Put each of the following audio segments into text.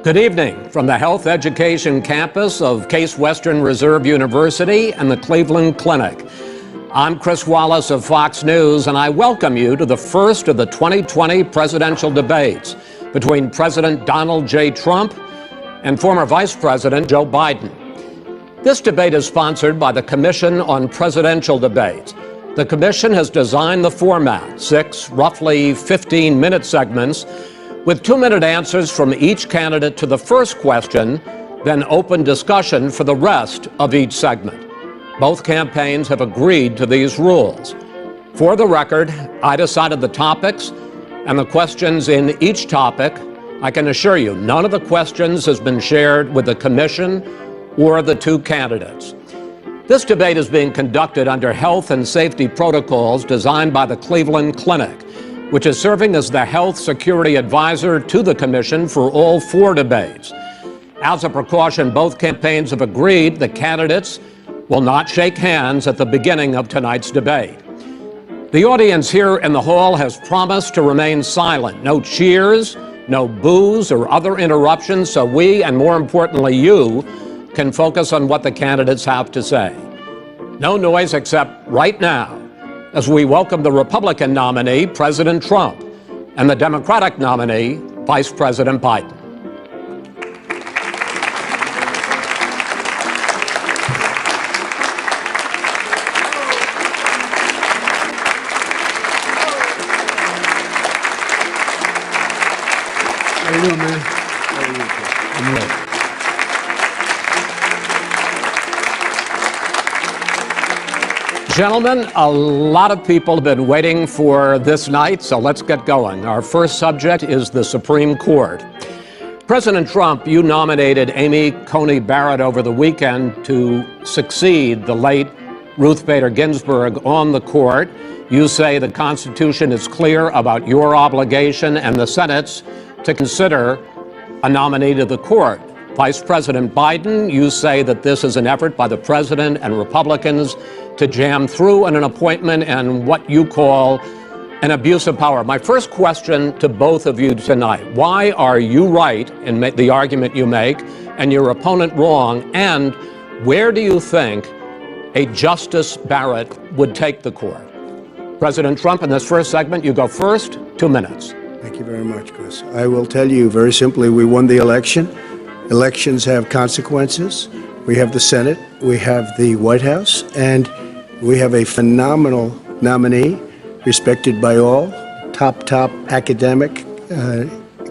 Good evening from the Health Education campus of Case Western Reserve University and the Cleveland Clinic. I'm Chris Wallace of Fox News, and I welcome you to the first of the 2020 presidential debates between President Donald J. Trump and former Vice President Joe Biden. This debate is sponsored by the Commission on Presidential Debates. The commission has designed the format, 6 roughly 15-minute segments, with 2-minute answers from each candidate to the first question, then open discussion for the rest of each segment. Both campaigns have agreed to these rules. For the record, I decided the topics and the questions in each topic. I can assure you, none of the questions has been shared with the commission or the two candidates. This debate is being conducted under health and safety protocols designed by the Cleveland Clinic, which is serving as the health security advisor to the commission for all 4 debates. As a precaution, both campaigns have agreed the candidates will not shake hands at the beginning of tonight's debate. The audience here in the hall has promised to remain silent. No cheers, no boos or other interruptions, so we, and more importantly you, can focus on what the candidates have to say. No noise except right now, as we welcome the Republican nominee, President Trump, and the Democratic nominee, Vice President Biden. How you doing, man? How are you? I'm ready. Gentlemen, a lot of people have been waiting for this night, so let's get going. Our first subject is the Supreme Court. President Trump, you nominated Amy Coney Barrett over the weekend to succeed the late Ruth Bader Ginsburg on the court. You say the Constitution is clear about your obligation and the Senate's to consider a nominee to the court. Vice President Biden, you say that this is an effort by the president and Republicans to jam through an appointment and what you call an abuse of power. My first question to both of you tonight: why are you right in the argument you make and your opponent wrong? And where do you think a Justice Barrett would take the court? President Trump, in this first segment, you go first. 2 minutes. Thank you very much, Chris. I will tell you very simply, we won the election. Elections have consequences. We have the Senate, we have the White House, and we have a phenomenal nominee, respected by all, top academic,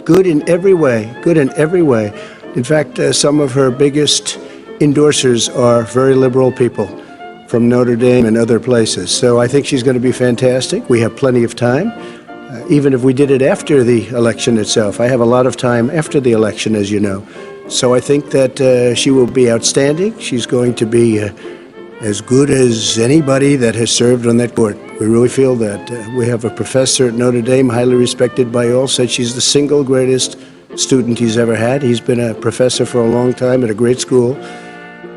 good in every way, In fact, some of her biggest endorsers are very liberal people from Notre Dame and other places. So I think she's going to be fantastic. We have plenty of time, even if we did it after the election itself. I have a lot of time after the election, as you know. So I think that she will be outstanding. She's going to be as good as anybody that has served on that court. We really feel that. We have a professor at Notre Dame, highly respected by all, said she's the single greatest student he's ever had. He's been a professor for a long time at a great school.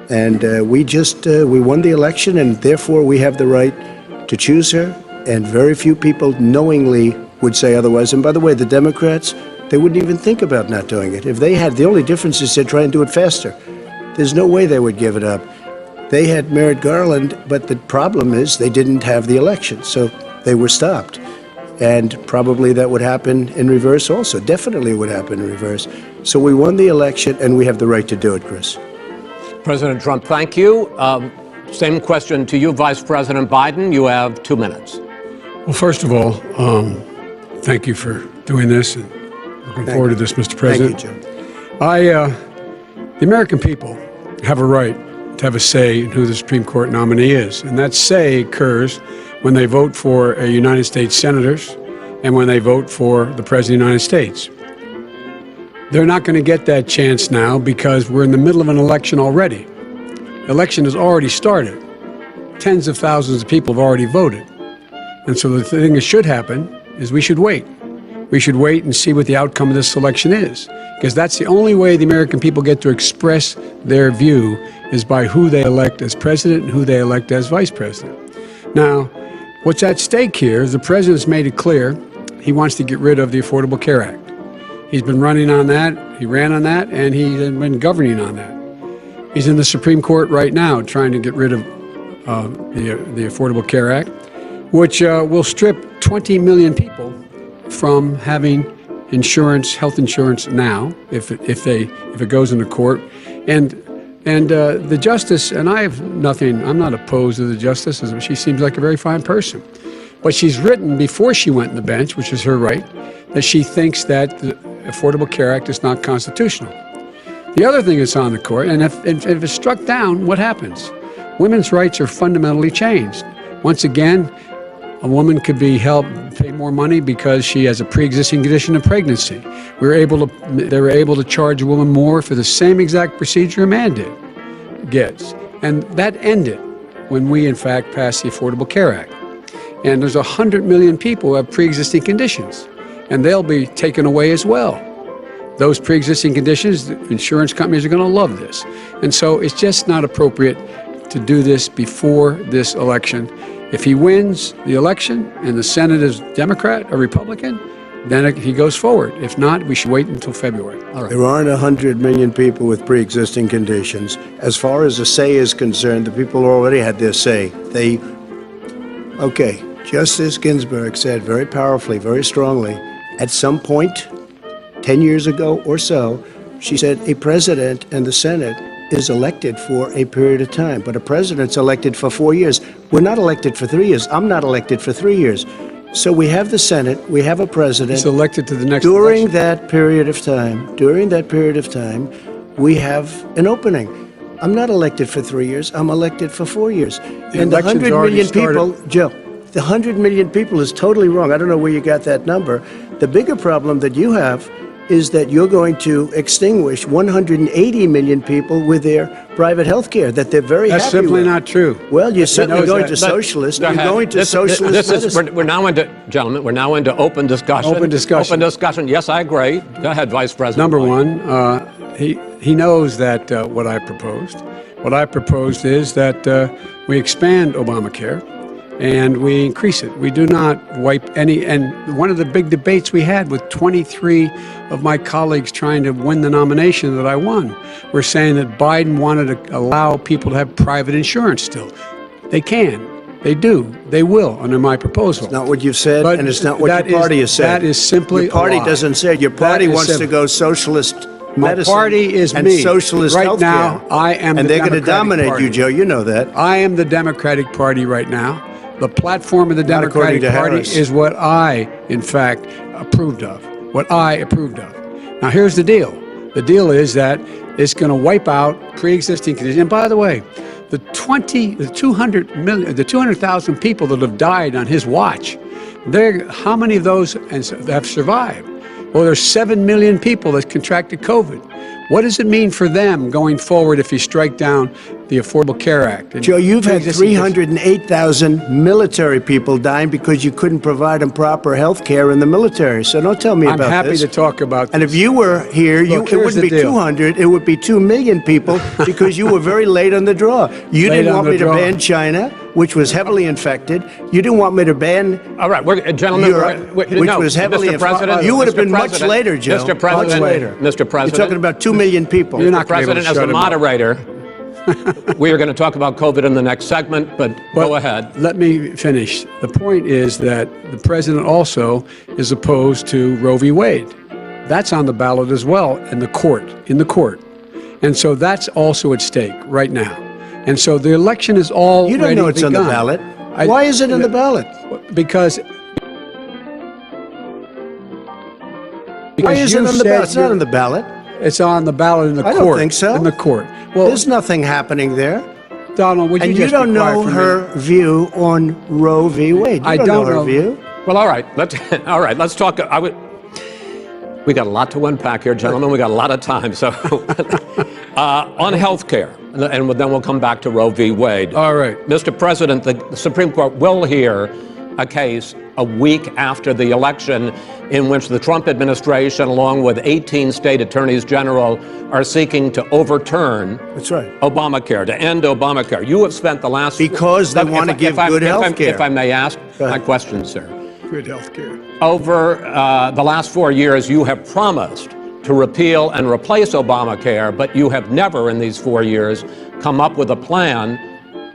And we won the election, and therefore we have the right to choose her. And very few people knowingly would say otherwise. And by the way, the Democrats, they wouldn't even think about not doing it. If they had, the only difference is they'd try and do it faster. There's no way they would give it up. They had Merrick Garland, but the problem is they didn't have the election, so they were stopped. And probably that would happen in reverse also. Definitely would happen in reverse. So we won the election, and we have the right to do it, Chris. President Trump, thank you. Same question to you, Vice President Biden. You have 2 minutes. Well, first of all, thank you for doing this, and looking forward to this, Mr. President. Thank you, Jim. The American people have a right to have a say in who the Supreme Court nominee is, and that say occurs when they vote for United States senators and when they vote for the President of the United States. They're not going to get that chance now because we're in the middle of an election already. The election has already started. Tens of thousands of people have already voted. And so the thing that should happen is we should wait. We should wait and see what the outcome of this election is, because that's the only way the American people get to express their view is by who they elect as president and who they elect as vice president. Now, what's at stake here is the president's made it clear he wants to get rid of the Affordable Care Act. He's been running on that. He ran on that, and he's been governing on that. He's in the Supreme Court right now trying to get rid of the Affordable Care Act, which will strip 20 million people from having insurance, health insurance now, if it goes into court, and the justice. And I have nothing. I'm not opposed to the justice. She seems like a very fine person, but she's written before she went on the bench, which is her right, that she thinks that the Affordable Care Act is not constitutional. The other thing that's on the court, and if it's struck down, what happens? Women's rights are fundamentally changed. Once again, a woman could be held pay more money because she has a pre-existing condition of pregnancy. They were able to charge a woman more for the same exact procedure a man gets. And that ended when we, in fact, passed the Affordable Care Act. And there's 100 million people who have pre-existing conditions, and they'll be taken away as well. Those pre-existing conditions, the insurance companies are going to love this. And so it's just not appropriate to do this before this election. If he wins the election and the Senate is Democrat or Republican, then he goes forward. If not, we should wait until February. All right. There aren't 100 million people with pre-existing conditions. As far as the say is concerned, the people already had their say. Okay, Justice Ginsburg said very powerfully, very strongly, at some point, 10 years ago or so, she said a president and the Senate is elected for a period of time, but a president's elected for 4 years. We're not elected for 3 years. I'm not elected for 3 years. So we have the Senate, we have a president. He's elected to the next during election. that period of time, we have an opening. I'm not elected for 3 years. I'm elected for 4 years. And the 100 million people, Joe, the 100 million people is totally wrong. I don't know where you got that number. The bigger problem that you have is that you're going to extinguish 180 million people with their private health care that they're very That's happy simply with. not true. Well, you're certainly going to Go socialist. You're ahead. going to socialist medicine. We're now into, gentlemen, we're now into open discussion. Open discussion. Open discussion. Yes, I agree. Go ahead, Vice President. Number White. one, he knows that what I proposed. What I proposed is that we expand Obamacare and we increase it. We do not wipe any. And one of the big debates we had with 23 of my colleagues trying to win the nomination that I won were saying that Biden wanted to allow people to have private insurance still. They can. They do. They will under my proposal. It's not what you've said, But and it's not what that your party is- has said. that is simply Your party a lie. doesn't say it. Your party That is wants to simple. go socialist My medicine party is and me. socialist Right healthcare. now, I am and the they're going to Democratic dominate Party. you, Joe. You know that. I am the Democratic Party right now. The platform of the Not according Democratic to Party Harris. is what I, in fact, approved of. What I approved of. Now, here's the deal. The deal is that it's going to wipe out pre-existing conditions. And by the way, the 200,000 people that have died on his watch, how many of those have survived? Well, there's 7 million people that contracted COVID. What does it mean for them going forward if you strike down the Affordable Care Act? And Joe, you've had pre-existing 308,000 military people dying because you couldn't provide them proper health care in the military. So don't tell me I'm about happy this. to talk about And this. if you were here, Look, it here's wouldn't the be deal. 200, it would be 2 million people because you were very late on the draw. You Late didn't on want the me to draw. ban China, which was heavily infected. You didn't want me to ban All right, gentlemen, Europe, which was heavily Mr. President, You would have Mr. been much President, later, Joe. Mr. President, much later. Mr. President, You're talking about 2 million people. You're not gonna be able to President, as shut the him up. moderator, we are going to talk about COVID in the next segment, but go ahead. Let me finish. The point is that the president also is opposed to Roe v. Wade. That's on the ballot as well in the court. And so that's also at stake right now. And so the election is already You don't know it's on the begun. ballot. Why is it on the ballot? Because Why is it you on the said ballot? It's not you're- on the ballot. It's on the ballot in the I court. don't think so. In the court. Well, There's nothing happening there. Donald, would you And just you don't be quiet know for a her minute? view on Roe v. Wade. You I don't don't know her know. view. Well, all right, let's talk. We got a lot to unpack here, gentlemen. We got a lot of time. So, on health care, and then we'll come back to Roe v. Wade. All right. Mr. President, the Supreme Court will hear a case a week after the election in which the Trump administration, along with 18 state attorneys general, are seeking to overturn That's right. Obamacare, to end Obamacare. You have spent the last... Because they want to give good health care. If I may ask Go ahead. my question, sir. Good health care. Over the last 4 years, you have promised to repeal and replace Obamacare, but you have never in these 4 years come up with a plan,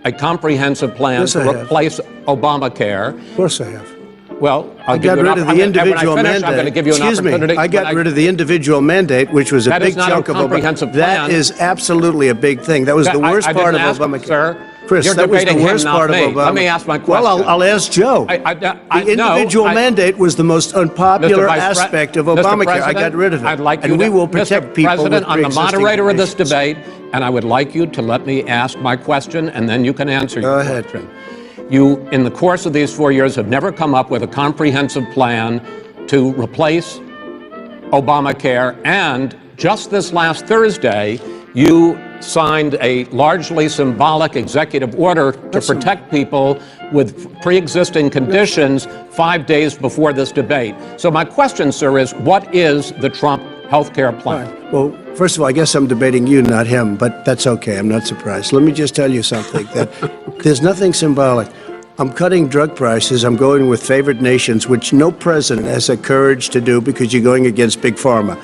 a comprehensive plan Yes, to I have. replace Obamacare. Of course I have. Well, I'll I give got you an rid of opp- the I'm gonna- individual when I finish, mandate. I'm going to give you an Excuse opportunity. me. I got rid of the individual mandate, which was a That is big not a chunk of comprehensive Obama. That plan. is absolutely a big thing. That was the worst I part of didn't ask, Obamacare. sir. Chris, You're that was the debating him, worst not part me. of Obama. Let me ask my Well, question. I'll ask Joe. The no, individual mandate was the most unpopular Mr. Vice Pre- aspect of Mr. Obamacare. I President, got rid of it. I'd like and you we to, will protect Mr. people President, with I'm the pre-existing moderator of this conditions. debate, and I would like you to let me ask my question, and then you can answer Go your ahead. question. You, in the course of these 4 years, have never come up with a comprehensive plan to replace Obamacare, and just this last Thursday, you signed a largely symbolic executive order to protect people with pre-existing conditions 5 days before this debate. So my question, sir, is what is the Trump health care plan? Well, first of all, I guess I'm debating you, not him, but that's okay. I'm not surprised. Let me just tell you something, that there's nothing symbolic. I'm cutting drug prices. I'm going with favored nations, which no president has the courage to do because you're going against Big Pharma.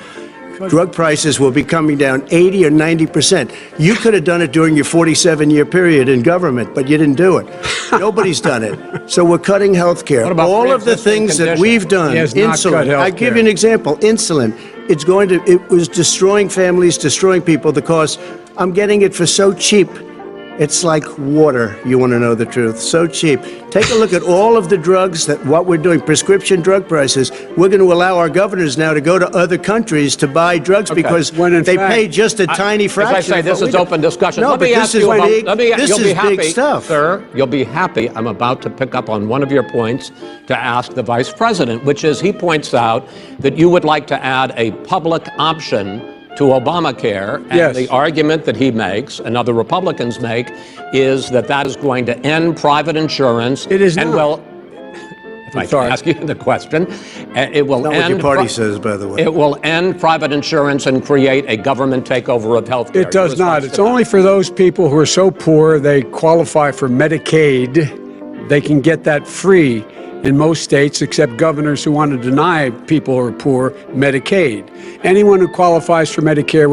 Drug prices will be coming down 80 or 90%. You could have done it during your 47-year period in government, but you didn't do it. Nobody's done it. So we're cutting health care. What about all of the pre-existing things that conditions? we've done, He has not cut insulin. health I give care. you an example. Insulin. It was destroying families, destroying people. The cost. I'm getting it for so cheap. It's like water. You want to know the truth? So cheap. Take a look at all of the drugs what we're doing, prescription drug prices. We're going to allow our governors now to go to other countries to buy drugs because When in they fact- pay just a tiny fraction. As I say, of this what is we do. open discussion. No, Let but me this ask is you about. big, You'll this be is happy, big stuff. sir. You'll be happy. I'm about to pick up on one of your points to ask the vice president, which is he points out that you would like to add a public option to Obamacare, and Yes. the argument that he makes and other Republicans make is that that is going to end private insurance. It is and not. well, if I can sorry. ask you the question, it will Not what end. your party says, by the way. It will end private insurance and create a government takeover of health care. It does not. It's only for those people who are so poor they qualify for Medicaid. They can get that free in most states, except governors who want to deny people who are poor Medicaid. Anyone who qualifies for Medicare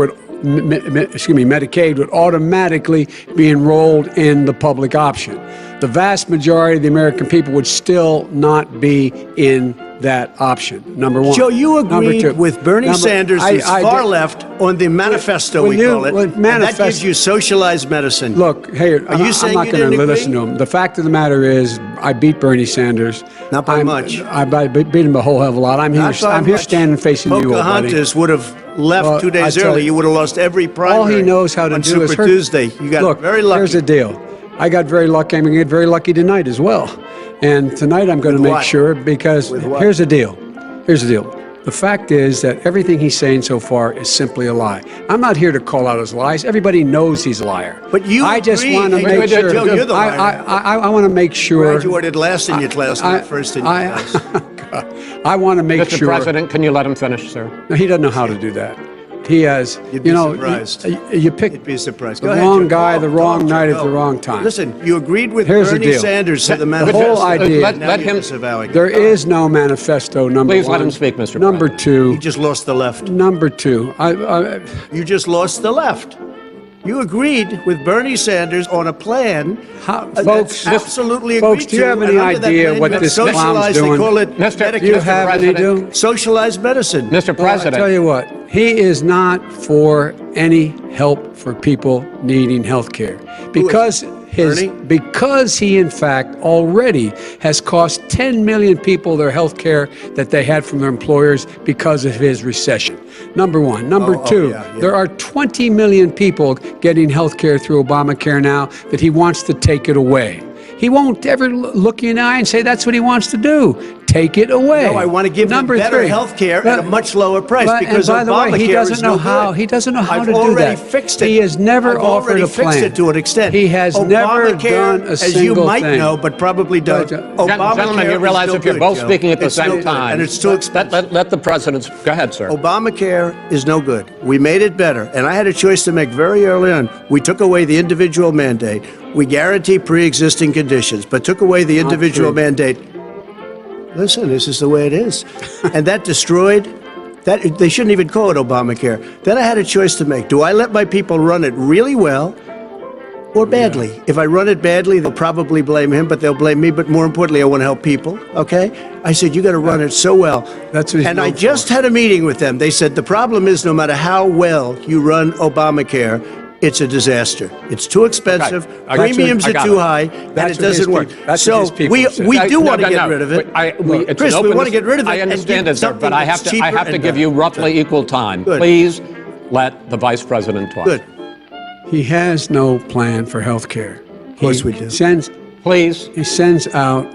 Medicaid would automatically be enrolled in the public option. The vast majority of the American people would still not be in that option. Number one. Joe, you Number agreed two. with Bernie Sanders, who's I far did- left, on the manifesto, when we you- call it. when And that gives manifest- you socialized medicine. Look, hey, Are you saying I'm not you going didn't to agree? listen to him. The fact of the matter is, I beat Bernie Sanders. Not by much. I beat him a whole hell of a lot. I'm here Not standing facing you, old buddy. Pocahontas would have left Well, 2 days I tell early. you, You would have lost every primary. All he knows how to on do Super is hurt. Tuesday. You got Look, very lucky. here's the deal. I got very lucky. I'm going to get very lucky tonight as well. And tonight I'm going to With make what? sure, because With what? here's the deal. Here's the deal. The fact is that everything he's saying so far is simply a lie. I'm not here to call out his lies. Everybody knows he's a liar. But you I just agree. want to Hey, make wait, sure. Joe, you're the liar. I want to make sure. Graduated last in your class, not first in your class. I want to make Mr. sure. President, can you let him finish, sir? No, he doesn't know how to do that. He has, You'd be you know, surprised. you pick You'd be surprised. the Go ahead, wrong Joe. guy, Go, the go, wrong Joe, night at go. the wrong time. Listen, you agreed with Here's the Bernie deal. Sanders to the The manifesto. whole idea. Let Now you're him. disavowing it. There is no manifesto. Number Please one. let him speak, Mr. Number President. two. You just lost the left. Number two. You just lost the left. You agreed with Bernie Sanders on a plan. Folks, that's absolutely folks, agreed do you to, have and any under that idea plan, what you have this clown's socialized, doing? They call it Mr. Medicare. Do you have any President. do? Socialized medicine. Mr. Well, I President. tell you what, he is not for any help for people needing health care because Bernie? because he in fact already has cost 10 million people their health care that they had from their employers because of his recession. Number one. Number two, yeah. there are 20 million people getting health care through Obamacare now that he wants to take it away. He won't ever look you in the eye and say that's what he wants to do. Take it away. No, I want to give them Number better three. health care at a much lower price But- because and by the way, Obamacare he doesn't is know no how. good. He doesn't know how I've to do already that. fixed it. He has never I've offered already a plan. fixed it to an extent. He has never Obamacare, done a as single you might thing. know, but probably don't. Obamacare Gentlemen, you is realize no if you're good, both Joe. speaking at the It's no same good, time, and it's too expensive. let the president go ahead, sir. Obamacare is no good. We made it better, and I had a choice to make very early on. We took away the individual mandate. We guarantee pre-existing conditions, but took away the individual true. mandate. Listen, this is the way it is. And that destroyed, that they shouldn't even call it Obamacare. Then I had a choice to make. Do I let my people run it really well or badly? Yeah. If I run it badly, they'll probably blame him, but they'll blame me. But more importantly, I want to help people, okay? I said, you got to run it so well. That's what and I just had a meeting with them. They said, the problem is no matter how well you run Obamacare, it's a disaster. It's too expensive. Okay. Premiums are too high, and it doesn't work. So we do want to get rid of it. Chris, we want to get rid of it. I understand it, sir, but I have to give better. you roughly equal time. Good. Please let the Vice President talk. Good. He has no plan for health care. Of course we do. Please. He sends out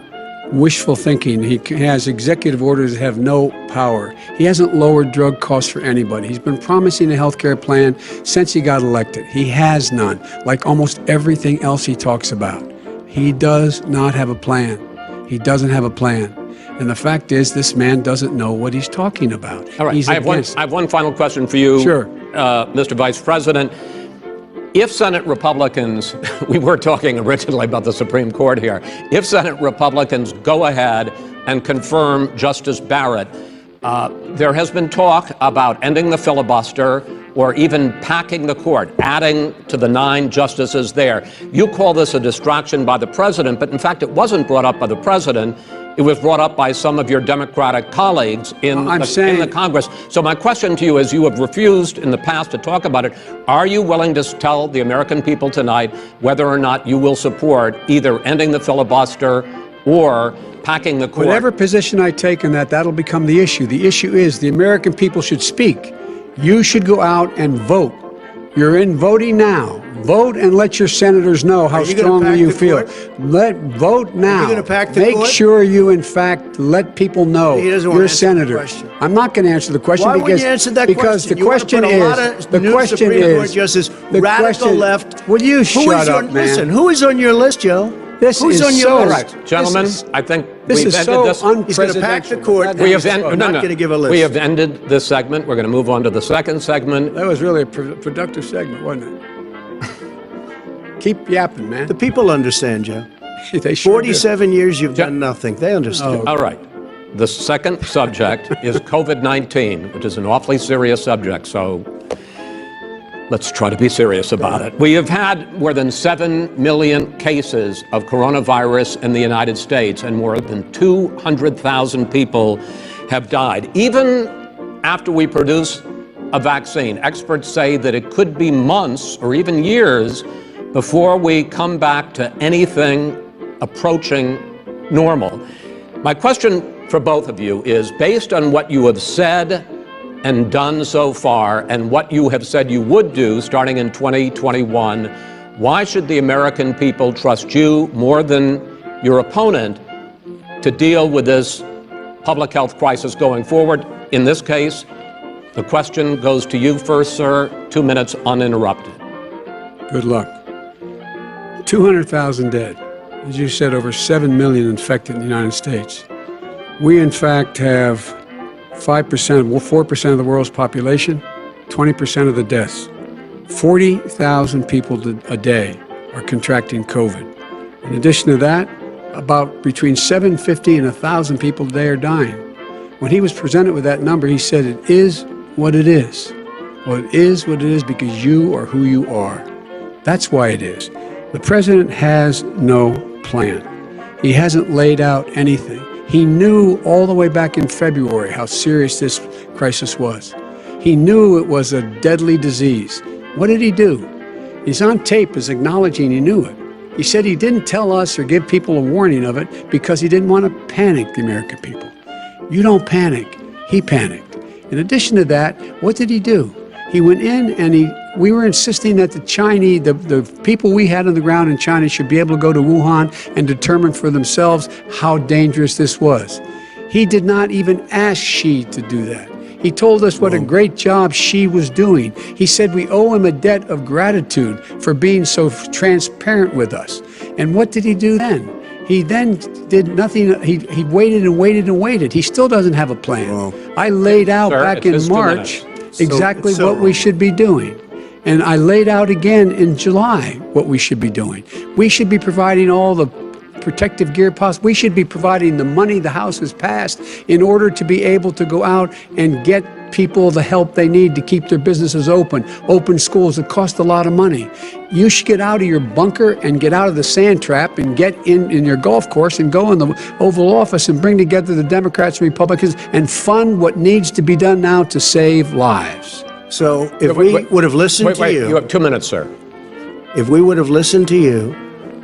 wishful thinking. He has executive orders that have no power. He hasn't lowered drug costs for anybody. He's been promising a health care plan since he got elected. He has none, like almost everything else he talks about. He does not have a plan. He doesn't have a plan. And the fact is, this man doesn't know what he's talking about. All right. I have one final question for you, sure. Mr. Vice President. If Senate Republicans, we were talking originally about the Supreme Court here, if Senate Republicans go ahead and confirm Justice Barrett, there has been talk about ending the filibuster or even packing the court, adding to the 9 justices there. You call this a distraction by the president, but in fact, it wasn't brought up by the president. It was brought up by some of your Democratic colleagues in the Congress. So my question to you is, you have refused in the past to talk about it. Are you willing to tell the American people tonight whether or not you will support either ending the filibuster or packing the court? Whatever position I take in that, that'll become the issue. The issue is the American people should speak. You should go out and vote. You're in voting now. Vote and let your senators know how strongly you feel. Vote now. Are you going to pack the court? Make sure you, in fact, let people know you're a senator. I'm not going to answer the question. Why wouldn't you answer that because question? the question is, radical left. Will you shut up, man? Listen, who is on your list, Joe? Who's on your list? Right, gentlemen, I think this is so unprecedented. He's going to pack the court. Not going to give a list. We have ended this segment. We're going to move on to the second segment. That was really a productive segment, wasn't it? Keep yapping, man. The people understand, Joe. They sure 47 do. Years you've done nothing. They understand. All right. The second subject is COVID-19, which is an awfully serious subject. So let's try to be serious about it. We have had more than 7 million cases of coronavirus in the United States, and more than 200,000 people have died. Even after we produce a vaccine, experts say that it could be months or even years before we come back to anything approaching normal. My question for both of you is, based on what you have said and done so far, and what you have said you would do starting in 2021, why should the American people trust you more than your opponent to deal with this public health crisis going forward? In this case, the question goes to you first, sir. 2 minutes uninterrupted. Good luck. 200,000 dead. As you said, over 7 million infected in the United States. We, in fact, have 4% of the world's population, 20% of the deaths. 40,000 people a day are contracting COVID. In addition to that, about between 750 and 1,000 people a day are dying. When he was presented with that number, he said, it is what it is. Well, it is what it is because you are who you are. That's why it is. The president has no plan. He hasn't laid out anything. He knew all the way back in February how serious this crisis was. He knew it was a deadly disease. What did he do? He's on tape as acknowledging he knew it. He said he didn't tell us or give people a warning of it because he didn't want to panic the American people. You don't panic. He panicked. In addition to that, what did he do? He went in and we were insisting that the people we had on the ground in China should be able to go to Wuhan and determine for themselves how dangerous this was. He did not even ask Xi to do that. He told us what a great job Xi was doing. He said we owe him a debt of gratitude for being so transparent with us. And what did he do then? He then did nothing. He waited and waited and waited. He still doesn't have a plan. I laid out back in March exactly what we should be doing. And I laid out again in July what we should be doing. We should be providing all the protective gear possible. We should be providing the money the House has passed in order to be able to go out and get people the help they need to keep their businesses open schools that cost a lot of money. You should get out of your bunker and get out of the sand trap and get in your golf course and go in the Oval Office and bring together the Democrats and Republicans and fund what needs to be done now to save lives. So if we would have listened to you... You have 2 minutes, sir. If we would have listened to you,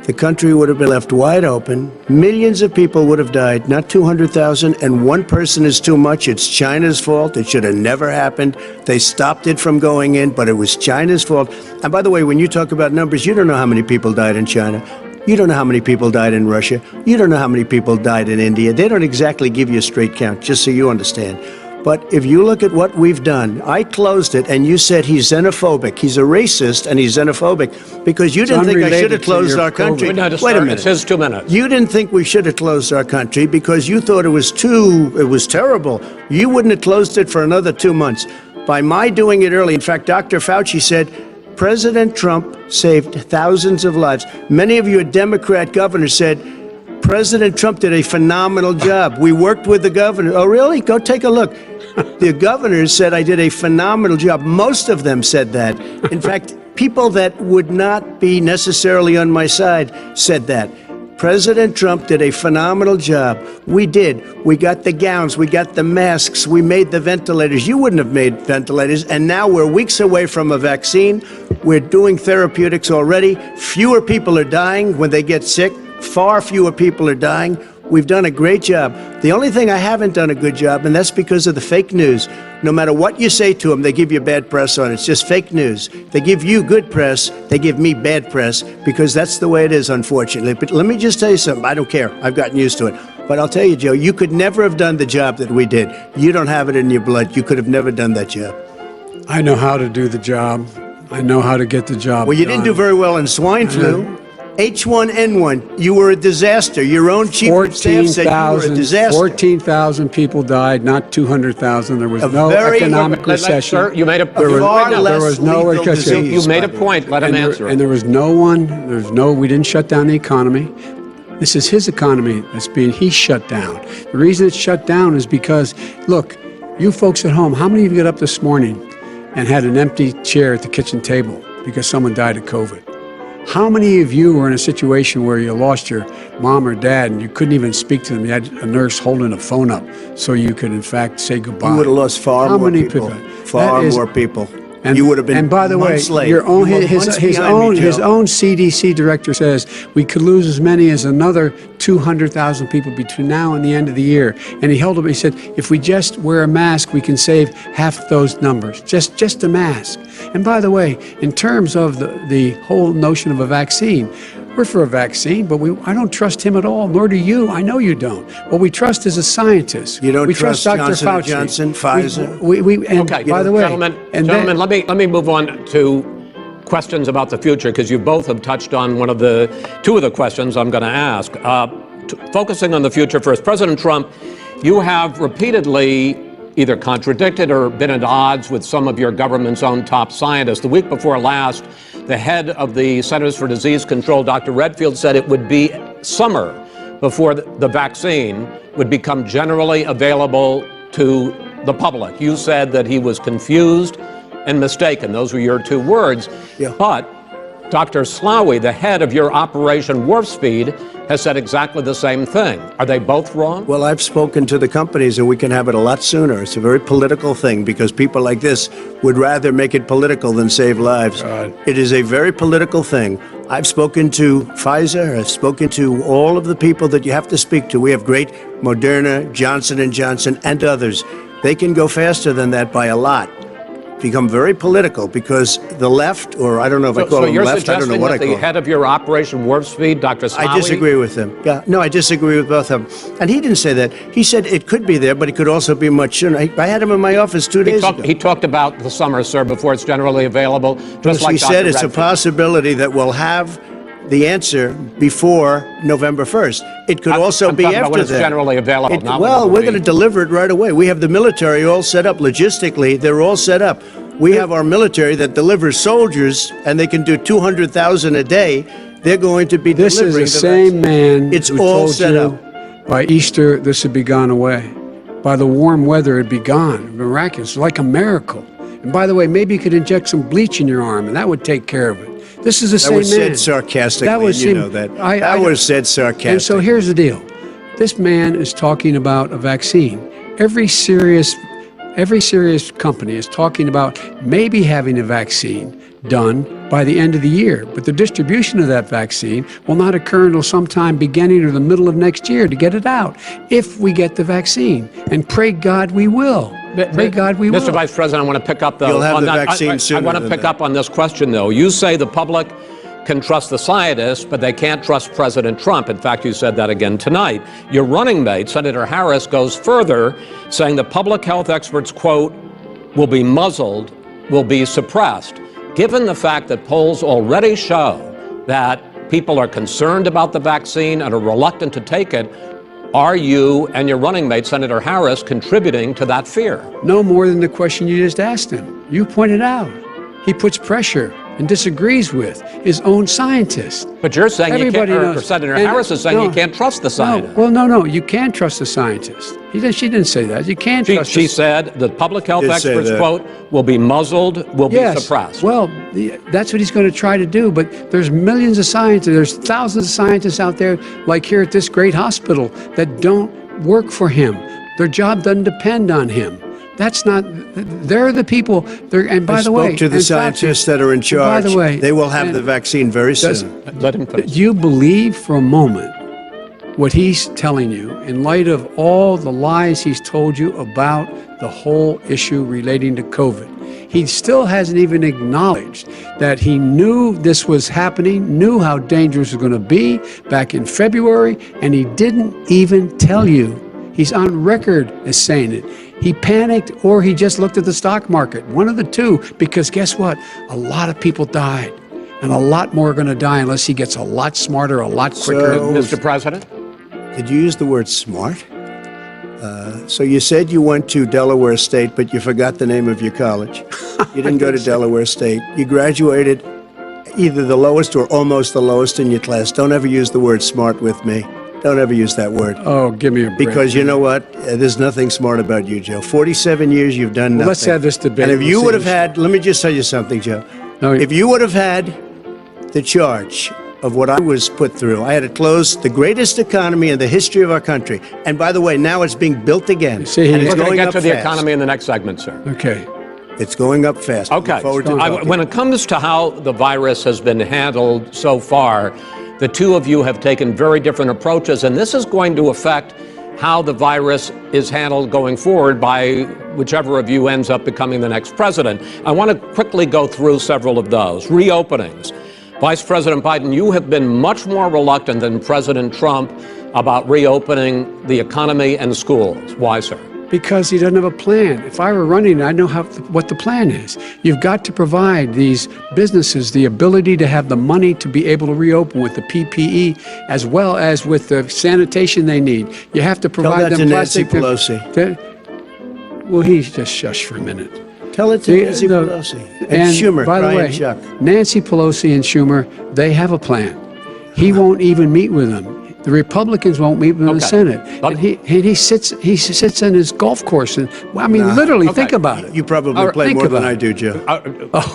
the country would have been left wide open. Millions of people would have died, not 200,000, and one person is too much. It's China's fault. It should have never happened. They stopped it from going in, but it was China's fault. And by the way, when you talk about numbers, you don't know how many people died in China. You don't know how many people died in Russia. You don't know how many people died in India. They don't exactly give you a straight count, just so you understand. But if you look at what we've done, I closed it and you said he's xenophobic. He's a racist and he's xenophobic because you didn't think I should have closed our country. Wait a minute. It says 2 minutes. You didn't think we should have closed our country because you thought it was terrible. You wouldn't have closed it for another 2 months. By my doing it early, in fact, Dr. Fauci said, President Trump saved thousands of lives. Many of you Democrat governors said, President Trump did a phenomenal job. We worked with the governor. Oh, really? Go take a look. The governors said I did a phenomenal job. Most of them said that. In fact, people that would not be necessarily on my side said that. President Trump did a phenomenal job. We did. We got the gowns. We got the masks. We made the ventilators. You wouldn't have made ventilators. And now we're weeks away from a vaccine. We're doing therapeutics already. Fewer people are dying when they get sick. Far fewer people are dying. We've done a great job. The only thing I haven't done a good job, and that's because of the fake news. No matter what you say to them, they give you bad press on it. It's just fake news. They give you good press, they give me bad press, because that's the way it is, unfortunately. But let me just tell you something. I don't care. I've gotten used to it. But I'll tell you, Joe, you could never have done the job that we did. You don't have it in your blood. You could have never done that job. I know how to do the job. I know how to get the job Well, you didn't do very well in swine flu. H1N1, you were a disaster. Your own chief of staff said you were a disaster. 14,000 people died, not 200,000. There was no economic recession. Sir, you made a there was no recession. You made a point. Let him answer. And there was we didn't shut down the economy. This is his economy he's shut down. The reason it's shut down is because, look, you folks at home, how many of you got up this morning and had an empty chair at the kitchen table because someone died of COVID? How many of you were in a situation where you lost your mom or dad and you couldn't even speak to them? You had a nurse holding a phone up so you could, in fact, say goodbye. You would have lost far more people. Far more people. And you would have been. And by the way, your own his own CDC director says we could lose as many as another 200,000 people between now and the end of the year. And he held up. He said, if we just wear a mask, we can save half those numbers. Just a mask. And by the way, in terms of the whole notion of a vaccine, we're for a vaccine, but I don't trust him at all, nor do you. I know you don't. What we trust is a scientist. You don't trust Dr. Johnson Fauci. Johnson, Pfizer? Okay, by the way, gentlemen, let me move on to questions about the future, because you both have touched on two of the questions I'm going to ask. Focusing on the future first, President Trump, you have repeatedly either contradicted or been at odds with some of your government's own top scientists. The week before last, the head of the Centers for Disease Control, Dr. Redfield, said it would be summer before the vaccine would become generally available to the public. You said that he was confused and mistaken. Those were your two words. Yeah. But Dr. Slaoui, the head of your Operation Warp Speed, has said exactly the same thing. Are they both wrong? Well, I've spoken to the companies, and we can have it a lot sooner. It's a very political thing because people like this would rather make it political than save lives. It is a very political thing. I've spoken to Pfizer. I've spoken to all of the people that you have to speak to. We have great Moderna, Johnson & Johnson, and others. They can go faster than that by a lot. Become very political because the left, or I don't know if I call them left, I don't know what I call them. So you're suggesting that the head of your Operation Warp Speed, Dr. Slaoui? I disagree with him. Yeah, no, I disagree with both of them. And he didn't say that. He said it could be there, but it could also be much sooner. I had him in my office 2 days ago. He talked about the summer, sir, before it's generally available. Just like he said it's a possibility that we'll have the answer before November 1st. It could also be after when it's that. Generally available. We're going to deliver it right away. We have the military all set up logistically. They're all set up. We have our military that delivers soldiers, and they can do 200,000 a day. They're going to be This delivering is the the same vaccine. man It's who all told set you up. by Easter this would be gone away. By the warm weather, it'd be gone. Miraculous, like a miracle. And by the way, maybe you could inject some bleach in your arm, and that would take care of it. This is the That same was man. said sarcastically, That was and you him. know that. I- That was said sarcastically. And so here's the deal. This man is talking about a vaccine. Every serious company is talking about maybe having a vaccine done by the end of the year. But the distribution of that vaccine will not occur until sometime beginning or the middle of next year to get it out, if we get the vaccine. And pray God we will. Pray God we will. Mr. Vice President, I want to pick up, though, You'll have on the that. vaccine I sooner want to than pick that. up on this question, though. You say the public can trust the scientists, but they can't trust President Trump. In fact, you said that again tonight. Your running mate, Senator Harris, goes further, saying the public health experts, quote, will be muzzled, will be suppressed. Given the fact that polls already show that people are concerned about the vaccine and are reluctant to take it, are you and your running mate, Senator Harris, contributing to that fear? No more than the question you just asked him. You pointed out. He puts pressure and disagrees with his own scientists. But you're saying Everybody you can't, or knows. Senator And- Harris is saying no, you can't trust the scientists. No, you can trust the scientists. She didn't say that. You can't trust She the said the public health Did say experts, that. quote, will be muzzled, will be suppressed. Well, that's what he's going to try to do. But there's millions of scientists, there's thousands of scientists out there, like here at this great hospital, that don't work for him. Their job doesn't depend on him. That's not. They're the people. And by I the way, spoke to the in fact, scientists that are in charge. By the way, they will have and the vaccine very does- soon. Let him finish. Do you believe for a moment what he's telling you in light of all the lies he's told you about the whole issue relating to COVID? He still hasn't even acknowledged that he knew this was happening, knew how dangerous it was going to be back in February, and he didn't even tell you. He's on record as saying it. He panicked or he just looked at the stock market. One of the two, because guess what? A lot of people died. And a lot more are going to die unless he gets a lot smarter, a lot quicker. So- Mr. President? Did you use the word smart? So you said you went to Delaware State, but you forgot the name of your college. You didn't go to Delaware State. You graduated either the lowest or almost the lowest in your class. Don't ever use the word smart with me. Don't ever use that word. Oh, give me a break. Because you know what? There's nothing smart about you, Joe. 47 years you've done nothing. let's have this debate. And if you We'll would see have had, let me just tell you something, Joe. No, If you would have had the charge of what I was put through, I had to close the greatest economy in the history of our country. And by the way, now it's being built again. See, and he's it's We're going to going get up to the fast. economy in the next segment, sir. Okay. It's going up fast. Okay. Look forward to talking. When it comes to how the virus has been handled so far, the two of you have taken very different approaches, and this is going to affect how the virus is handled going forward by whichever of you ends up becoming the next president. I want to quickly go through several of those. Reopenings. Vice President Biden, you have been much more reluctant than President Trump about reopening the economy and schools. Why, sir? Because he doesn't have a plan. If I were running, I know what the plan is. You've got to provide these businesses the ability to have the money to be able to reopen with the PPE as well as with the sanitation they need. You have to provide that them to Nancy plastic. Pelosi. Well, he's just shush for a minute. Tell it to Nancy The- Pelosi. And Schumer, by the Brian way, Chuck. Nancy Pelosi and Schumer, they have a plan. He won't even meet with them. The Republicans won't meet with him in the Okay. Senate. But- And he sits in his golf course. And, well, I mean, literally, think about it. You probably Or play think more than about I it. do, Joe.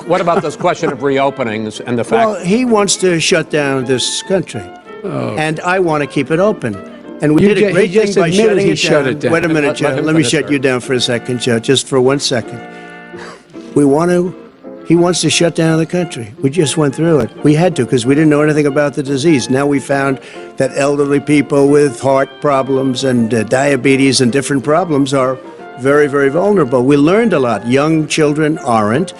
What about this question of reopenings and the fact? Well, he wants to shut down this country, and I want to keep it open. And we You did a ju- great he just thing by admitted shutting he it shut down. it down. Wait a minute, Let Joe. him Let me finish shut first. you down for a second, Joe, just for 1 second. He wants to shut down the country. We just went through it. We had to because we didn't know anything about the disease. Now we found that elderly people with heart problems and diabetes and different problems are very, very vulnerable. We learned a lot. Young children aren't.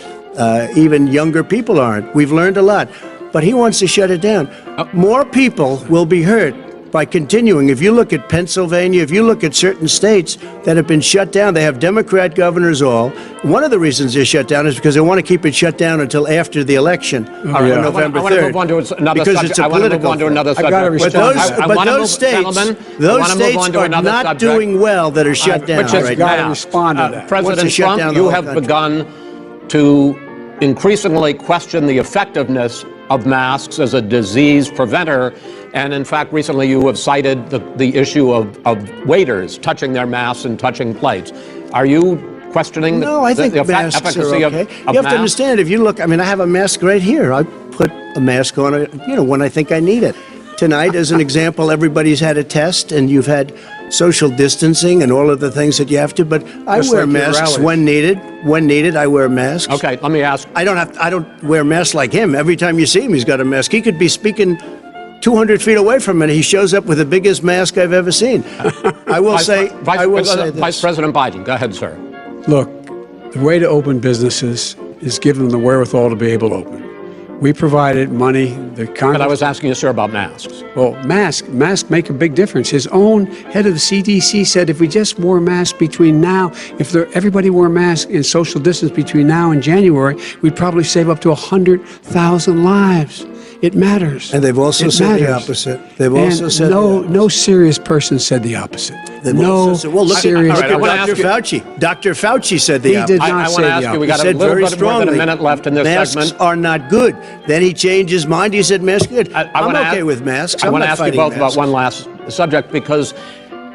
Even younger people aren't. We've learned a lot. But he wants to shut it down. More people will be hurt by continuing. If you look at Pennsylvania, if you look at certain states that have been shut down, they have Democrat governors all. One of the reasons they're shut down is because they want to keep it shut down until after the election on yeah. November I want to 3rd. move on to another because subject. it's a I want to move political on to thing. another I've subject. got to But respond. those, I but want to those move, states, gentlemen, I those want to move states on to are another not subject. doing well that are shut down just right gotta now. respond to that. President Wants to shut Trump, down the you whole have country. begun to increasingly question the effectiveness of masks as a disease preventer. And in fact, recently you have cited the issue of waiters touching their masks and touching plates. Are you questioning No, I think the masks efficacy are okay. of You have to masks? understand, if you look, I mean, I have a mask right here. I put a mask on, when I think I need it. Tonight, as an example, everybody's had a test, and you've had social distancing and all of the things that you have to, but I Just wear like your masks rallies. when needed. When needed, I wear masks. Okay, let me ask. I don't wear masks like him. Every time you see him, he's got a mask. He could be speaking 200 feet away from it. He shows up with the biggest mask I've ever seen. I will say this. Vice President Biden, go ahead, sir. Look, the way to open businesses is give them the wherewithal to be able to open. We provided money. The But Congress. I was asking you, sir, about masks. Well, masks make a big difference. His own head of the CDC said if we just wore masks between now, everybody wore masks in social distance between now and January, we'd probably save up to 100,000 lives. It matters. And they've also It said the matters. opposite. They've And also said no serious person said the opposite. They've No also said, well, look serious. all right, I at wanna Dr. ask you- Fauci. Dr. Fauci said the He opposite. did not I want say to the ask you, we opposite. got a Said little very bit more than a strongly, minute left in this masks segment. are not good. Then he changed his mind. He said masks are good. I I'm wanna okay ask- with masks. I I'm want to not ask you fighting both masks. about one last subject, because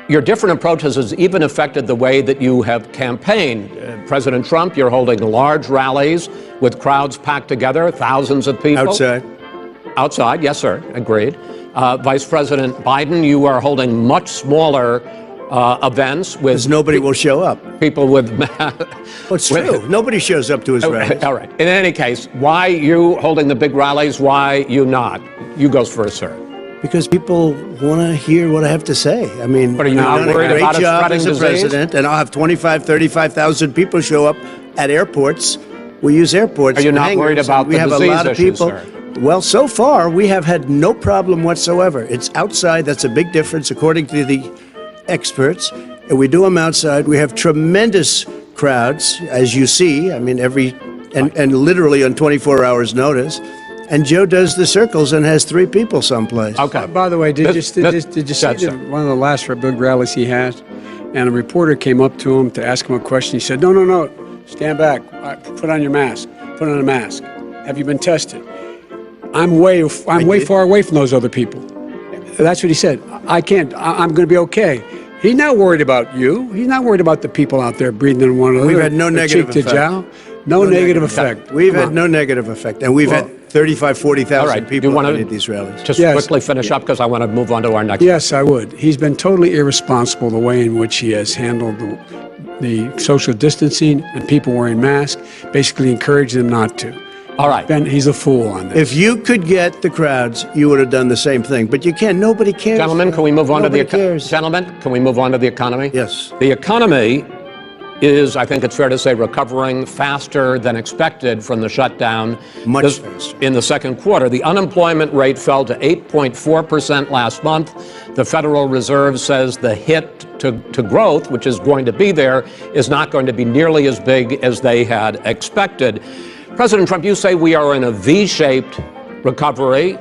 your different approaches has even affected the way that you have campaigned. President Trump, you're holding large rallies with crowds packed together, thousands of people. Outside. Outside, yes, sir, agreed. Vice President Biden, you are holding much smaller events with Because nobody will show up. people with Well, it's true. Nobody shows up to his rallies. All right. In any case, why you holding the big rallies? Why you not? You goes first, sir. Because people want to hear what I have to say. I mean, But are you I've not done a worried great about it job spreading as a disease? president, and I'll have 35,000 people show up at airports. We use airports. Are you for not hangars, worried and about we the have a disease lot of issues, people. sir? Well, so far we have had no problem whatsoever. It's outside. That's a big difference, according to the experts. And we do them outside. We have tremendous crowds, as you see. I mean, and literally on 24 hours notice. And Joe does the circles and has 3 people someplace. Okay. By the way, did you see Sir. one of the last big rallies he had? And a reporter came up to him to ask him a question. He said, no, stand back. Put on your mask. Put on a mask. Have you been tested? I'm way far away from those other people. That's what he said. I can't. I'm going to be okay. He's not worried about you. He's not worried about the people out there breathing in one another. We've had no negative cheek to effect. jowl. No negative effect. We've Come had on. no negative effect. And we've Well, had 35, 40,000 All right. Do people you want at to these rallies. just Yes. quickly finish up, because I want to move on to our next. Yes, I would. He's been totally irresponsible the way in which he has handled the social distancing and people wearing masks, basically encouraged them not to. All right. He's a fool on this. If you could get the crowds, you would have done the same thing. But you can't. Nobody cares. Gentlemen, can we move on to the Nobody cares. Gentlemen, can we move on to the economy? Yes. The economy is, I think it's fair to say, recovering faster than expected from the shutdown. Much faster. In the second quarter, the unemployment rate fell to 8.4% last month. The Federal Reserve says the hit to growth, which is going to be there, is not going to be nearly as big as they had expected. President Trump, you say we are in a V-shaped recovery.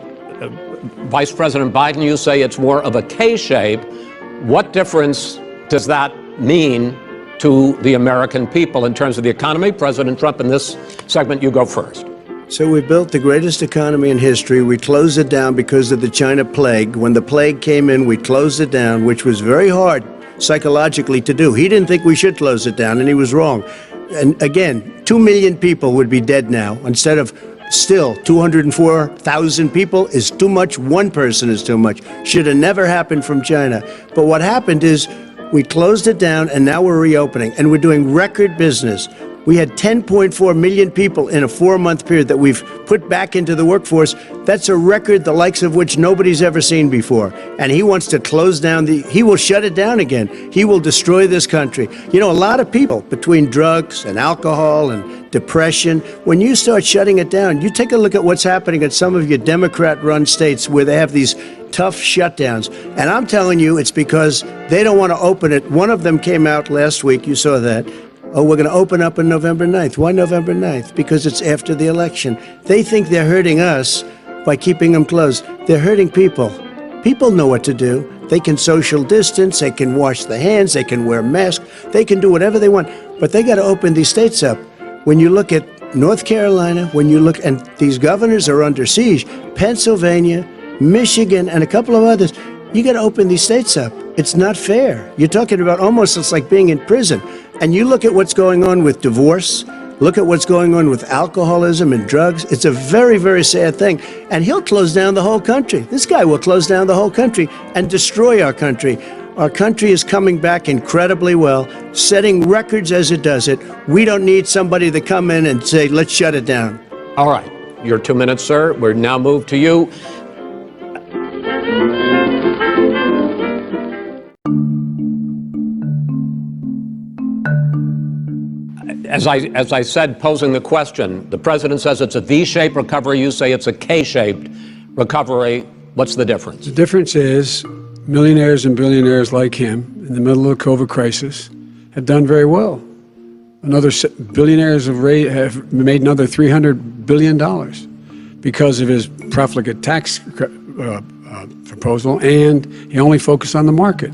Vice President Biden, you say it's more of a K-shape. What difference does that mean to the American people in terms of the economy? President Trump, in this segment, you go first. So we built the greatest economy in history. We closed it down because of the China plague. When the plague came in, we closed it down, which was very hard psychologically to do. He didn't think we should close it down, and he was wrong. And again, 2 million people would be dead now instead of still 204,000 people is too much. One person is too much. Should have never happened from China. But what happened is we closed it down, and now we're reopening, and we're doing record business. We had 10.4 million people in a 4-month period that we've put back into the workforce. That's a record the likes of which nobody's ever seen before. And he wants to close down he will shut it down again. He will destroy this country. You know, a lot of people, between drugs and alcohol and depression, when you start shutting it down, you take a look at what's happening in some of your Democrat-run states where they have these tough shutdowns. And I'm telling you, it's because they don't want to open it. One of them came out last week, you saw that. Oh, we're going to open up on November 9th. Why November 9th? Because it's after the election. They think they're hurting us by keeping them closed. They're hurting people. People know what to do. They can social distance, they can wash their hands, they can wear masks, they can do whatever they want. But they got to open these states up. When you look at North Carolina, when you look, and these governors are under siege, Pennsylvania, Michigan, and a couple of others, you got to open these states up. It's not fair. You're talking about almost it's like being in prison. And you look at what's going on with divorce, look at what's going on with alcoholism and drugs. It's a very, very sad thing. And he'll close down the whole country. This guy will close down the whole country and destroy our country. Our country is coming back incredibly well, setting records as it does it. We don't need somebody to come in and say, let's shut it down. All right. Your 2 minutes, sir. We're now moved to you. As I said, posing the question, the president says it's a V-shaped recovery. You say it's a K-shaped recovery. What's the difference? The difference is millionaires and billionaires like him in the middle of the COVID crisis have done very well. Billionaires have made another $300 billion because of his profligate tax proposal, and he only focused on the market.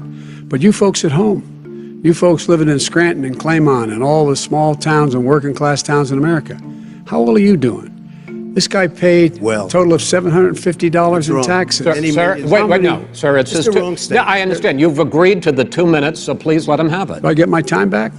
But you folks at home, you folks living in Scranton and Claymont and all the small towns and working class towns in America, how well are you doing? This guy paid a total of $750 in taxes. Sir, wait, no, sir, it's his wrong statement. Yeah, I understand. You've agreed to the 2 minutes, so please let him have it. Do I get my time back?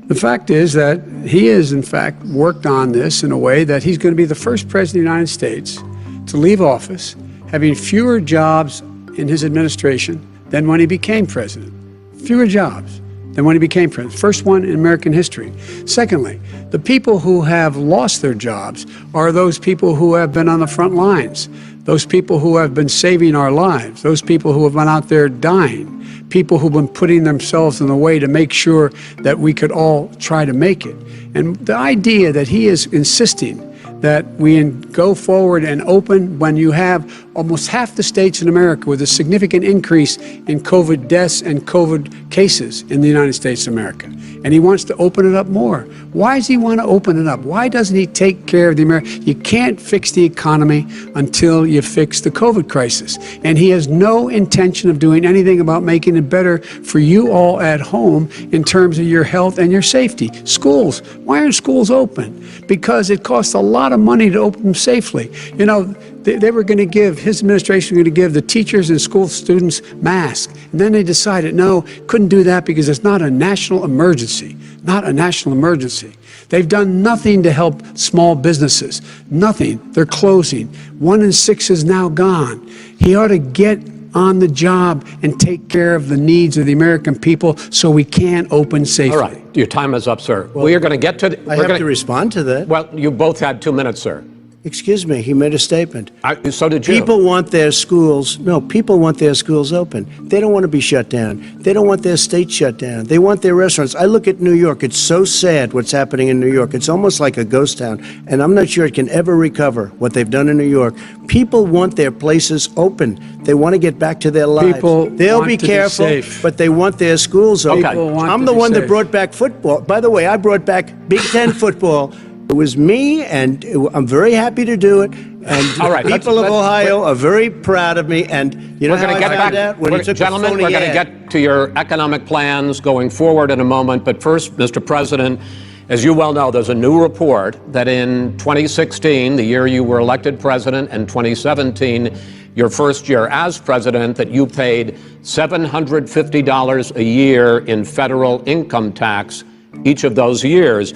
The fact is that he has, in fact, worked on this in a way that he's going to be the first president of the United States to leave office having fewer jobs in his administration than when he became president. Fewer jobs than when he became president. First one in American history. Secondly, the people who have lost their jobs are those people who have been on the front lines, those people who have been saving our lives, those people who have been out there dying, people who've been putting themselves in the way to make sure that we could all try to make it. And the idea that he is insisting that we go forward and open when you have almost half the states in America with a significant increase in COVID deaths and COVID cases in the United States of America. And he wants to open it up more. Why does he want to open it up? Why doesn't he take care of the American? You can't fix the economy until you fix the COVID crisis. And he has no intention of doing anything about making it better for you all at home in terms of your health and your safety. Schools, why aren't schools open? Because it costs a lot of money to open them safely. You know, they were going to give, his administration was going to give the teachers and school students masks. And then they decided, no, couldn't do that because it's not a national emergency. Not a national emergency. They've done nothing to help small businesses. Nothing. They're closing. 1 in 6 is now gone. He ought to get on the job and take care of the needs of the American people so we can open safely. All right. Your time is up, sir. Well, we are going to get to... I have to respond to that. Well, you both had 2 minutes, sir. Excuse me, he made a statement. So did you. People want their schools open. They don't want to be shut down. They don't want their state shut down. They want their restaurants. I look at New York. It's so sad what's happening in New York. It's almost like a ghost town. And I'm not sure it can ever recover what they've done in New York. People want their places open. They want to get back to their lives. They'll be careful, but they want their schools open. I'm the one that brought back football. By the way, I brought back Big Ten football. It was me, and I'm very happy to do it. And all right, people of Ohio are very proud of me. And you know how I found out? When he took gentlemen, we're going to get to your economic plans going forward in a moment. But first, Mr. President, as you well know, there's a new report that in 2016, the year you were elected president, and 2017, your first year as president, that you paid $750 a year in federal income tax each of those years.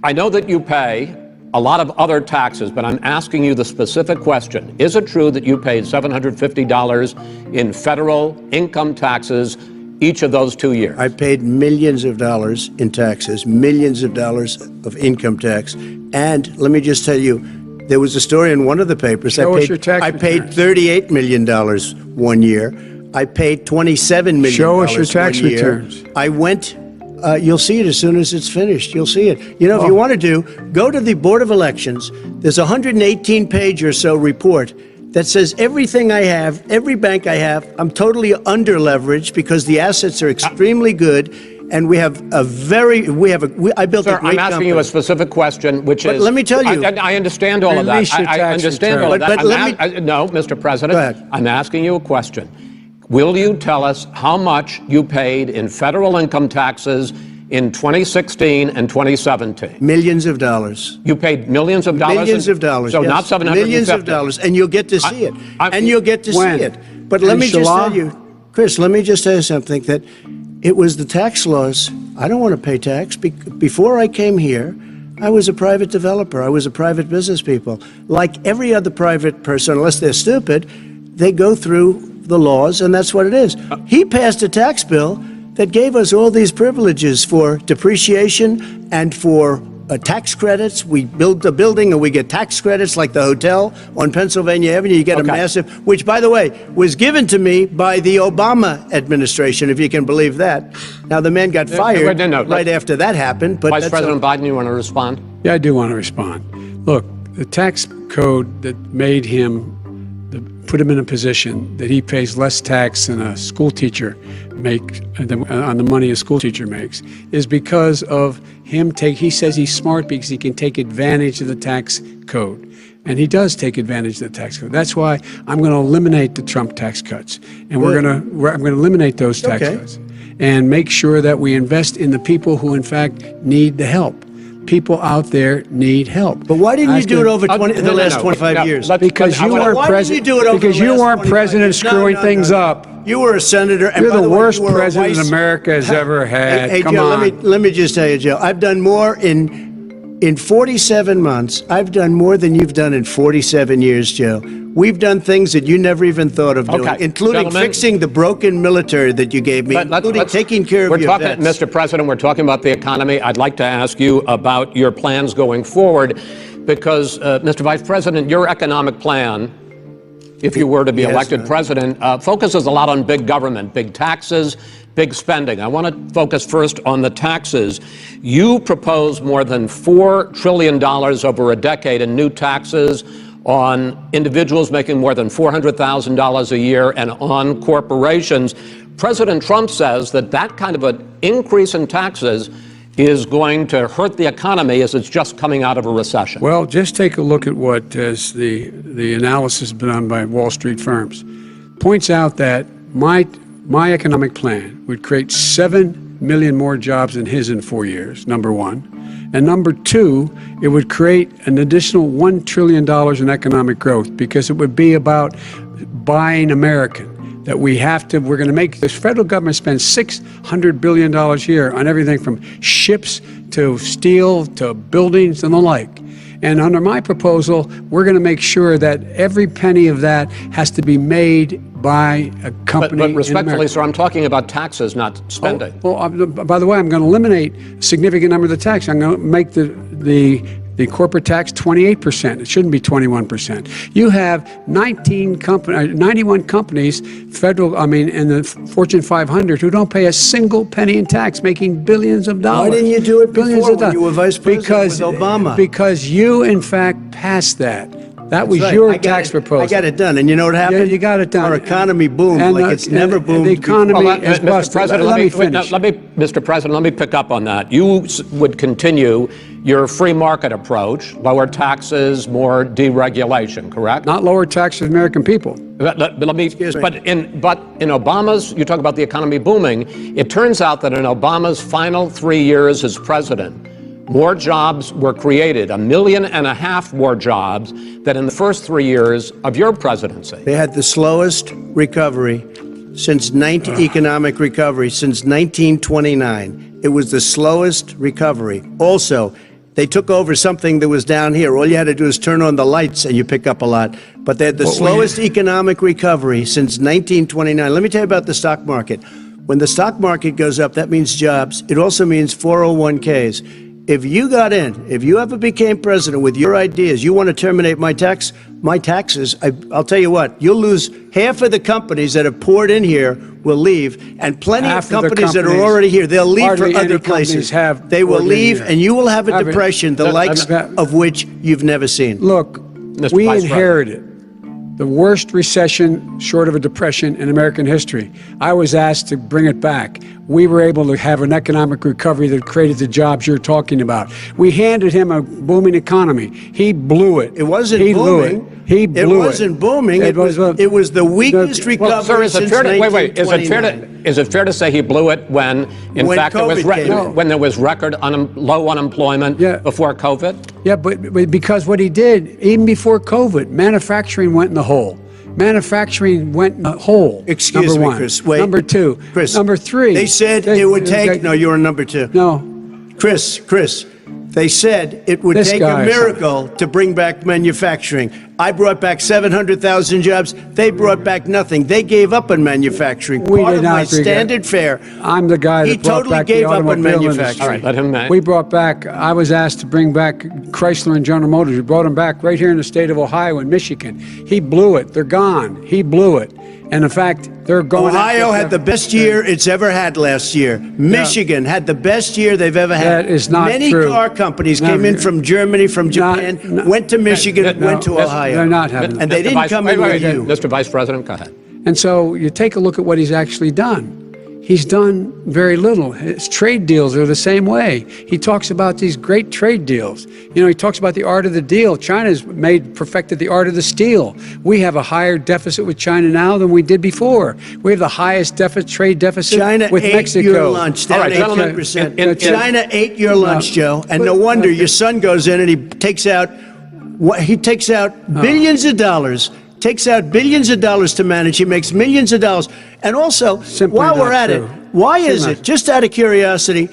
I know that you pay a lot of other taxes, but I'm asking you the specific question. Is it true that you paid $750 in federal income taxes each of those 2 years? I paid millions of dollars in taxes, millions of dollars of income tax. And let me just tell you, there was a story in one of the papers. I paid $38 million 1 year. I paid $27 million. Show us your tax returns. I went. You'll see it as soon as it's finished. You'll see it. You know, if you want to do, go to the Board of Elections. There's a 118-page or so report that says everything I have, every bank I have, I'm totally under-leveraged because the assets are extremely good, and I built a great company. I'm asking you a specific question, which is... let me tell you... I understand all of that. I understand all of that. No, Mr. President, go ahead. I'm asking you a question. Will you tell us how much you paid in federal income taxes in 2016 and 2017. Millions of dollars. You paid millions of dollars? Millions of dollars. So yes. not 750. Millions of dollars. And you'll get to see it. And you'll get to When? see it. But let me just tell you, Chris, let me just tell you something, that it was the tax laws. I don't want to pay tax. Before I came here, I was a private developer. I was a private business people. Like every other private person, unless they're stupid, they go through the laws, and that's what it is. He passed a tax bill that gave us all these privileges for depreciation and for tax credits. We build a building and we get tax credits, like the hotel on Pennsylvania Avenue. You get a massive, which, by the way, was given to me by the Obama administration, if you can believe that. Now, the man got fired right after that happened. But Vice President Biden, you want to respond? Yeah, I do want to respond. Look, the tax code that made him, put him in a position that he pays less tax than a school teacher makes on the money a school teacher makes, is because of him he says he's smart because he can take advantage of the tax code. And he does take advantage of the tax code. That's why I'm going to eliminate the Trump tax cuts. And I'm going to eliminate those tax cuts and make sure that we invest in the people who, in fact, need the help. People out there need help. But why didn't you do it over the last 25 years? Because you weren't president. Because you weren't president screwing things up. You were a senator. And You're the worst president America has ever had. Hey, Come Joe, on. let me just tell you, Joe. I've done more in 47 months. I've done more than you've done in 47 years, Joe. We've done things that you never even thought of doing, including fixing the broken military that you gave me, including taking care of your vets. Mr. President, we're talking about the economy. I'd like to ask you about your plans going forward, because, Mr. Vice President, your economic plan, if you were to be elected president, focuses a lot on big government, big taxes, big spending. I want to focus first on the taxes. You propose more than $4 trillion over a decade in new taxes on individuals making more than $400,000 a year and on corporations. President Trump says that that kind of an increase in taxes is going to hurt the economy as it's just coming out of a recession. Well, just take a look at what is the analysis done by Wall Street firms. Points out that my economic plan would create 7 million more jobs than his in 4 years, number one. And number two, it would create an additional $1 trillion in economic growth, because it would be about buying American. That we're going to make, this federal government spends $600 billion a year on everything from ships to steel to buildings and the like. And under my proposal, we're going to make sure that every penny of that has to be made by a company. But respectfully, sir, I'm talking about taxes, not spending. By the way, I'm going to eliminate a significant number of the tax. I'm going to make the corporate tax 28%. It shouldn't be 21%. You have 91 companies, in the Fortune 500, who don't pay a single penny in tax, making billions of dollars. Why didn't you do it before when you were vice president with Obama? Because you, in fact, passed that. That was your tax proposal. I got it done. And you know what happened? Yeah, you got it done. Our economy boomed like it's never boomed. The economy is busted. Let me finish. Mr. President, let me pick up on that. You would continue your free market approach, lower taxes, more deregulation, correct? Not lower taxes for the American people. But in Obama's, you talk about the economy booming, it turns out that in Obama's final 3 years as president, more jobs were created, 1.5 million more jobs than in the first 3 years of your presidency. They had the slowest recovery economic recovery since 1929. It was the slowest recovery. Also, they took over something that was down here. All you had to do is turn on the lights and you pick up a lot. But they had the slowest economic recovery since 1929. Let me tell you about the stock market. When the stock market goes up, that means jobs. It also means 401ks. If you got in, if you ever became president with your ideas, you want to terminate my taxes, I'll tell you what, you'll lose half of the companies that have poured in here will leave, and plenty of companies that are already here, they'll leave for other places. They will leave, and you will have a depression, the likes of which you've never seen. Look, we inherited the worst recession short of a depression in American history. I was asked to bring it back. We were able to have an economic recovery that created the jobs you're talking about. We handed him a booming economy. He blew it. It wasn't booming. He blew it. He blew it. It wasn't booming. It was the weakest recovery Well, sir, is it since fair to, wait, is 1929. it fair to say he blew it when, in When fact, COVID came in. when there was record low unemployment Yeah. before COVID? Yeah, but because what he did, even before COVID, manufacturing went in the hole. Manufacturing went in the hole. Excuse number me, one. Chris. Wait. Number two. Chris. Number three. They said it would take. No, you were number two. No. Chris. They said it would This take a guy- miracle to bring back manufacturing. I brought back 700,000 jobs. They brought back nothing. They gave up on manufacturing. We Part did of not my agree. standard fare. I'm the guy that He brought totally back gave the up on automobile manufacturing. industry. All right, let him. We brought back, I was asked to bring back Chrysler and General Motors. We brought them back right here in the state of Ohio and Michigan. He blew it. They're gone. He blew it. And in fact, they're going. Ohio had the best year it's ever had last year. Michigan had the best year they've ever had. That is not Many true. car companies No, came in from Germany, from not- Japan, no. went to Michigan, No, went to that's- Ohio. they're not having And that. they Mr. didn't Vice- come wait, in wait, with wait, you. Mr. Vice President, go ahead. And so you take a look at what he's actually done. He's done very little. His trade deals are the same way. He talks about these great trade deals. You know, he talks about the art of the deal. China's perfected the art of the steal. We have a higher deficit with China now than we did before. We have the highest trade deficit China with ate Mexico. your lunch, down All right, gentlemen, 18%. in- China ate your lunch, Joe, and no but- wonder your son goes in and he takes out billions of dollars. Takes out billions of dollars to manage. He makes millions of dollars. And also, Simply while not we're at true. it, why is Simply it, not. just out of curiosity,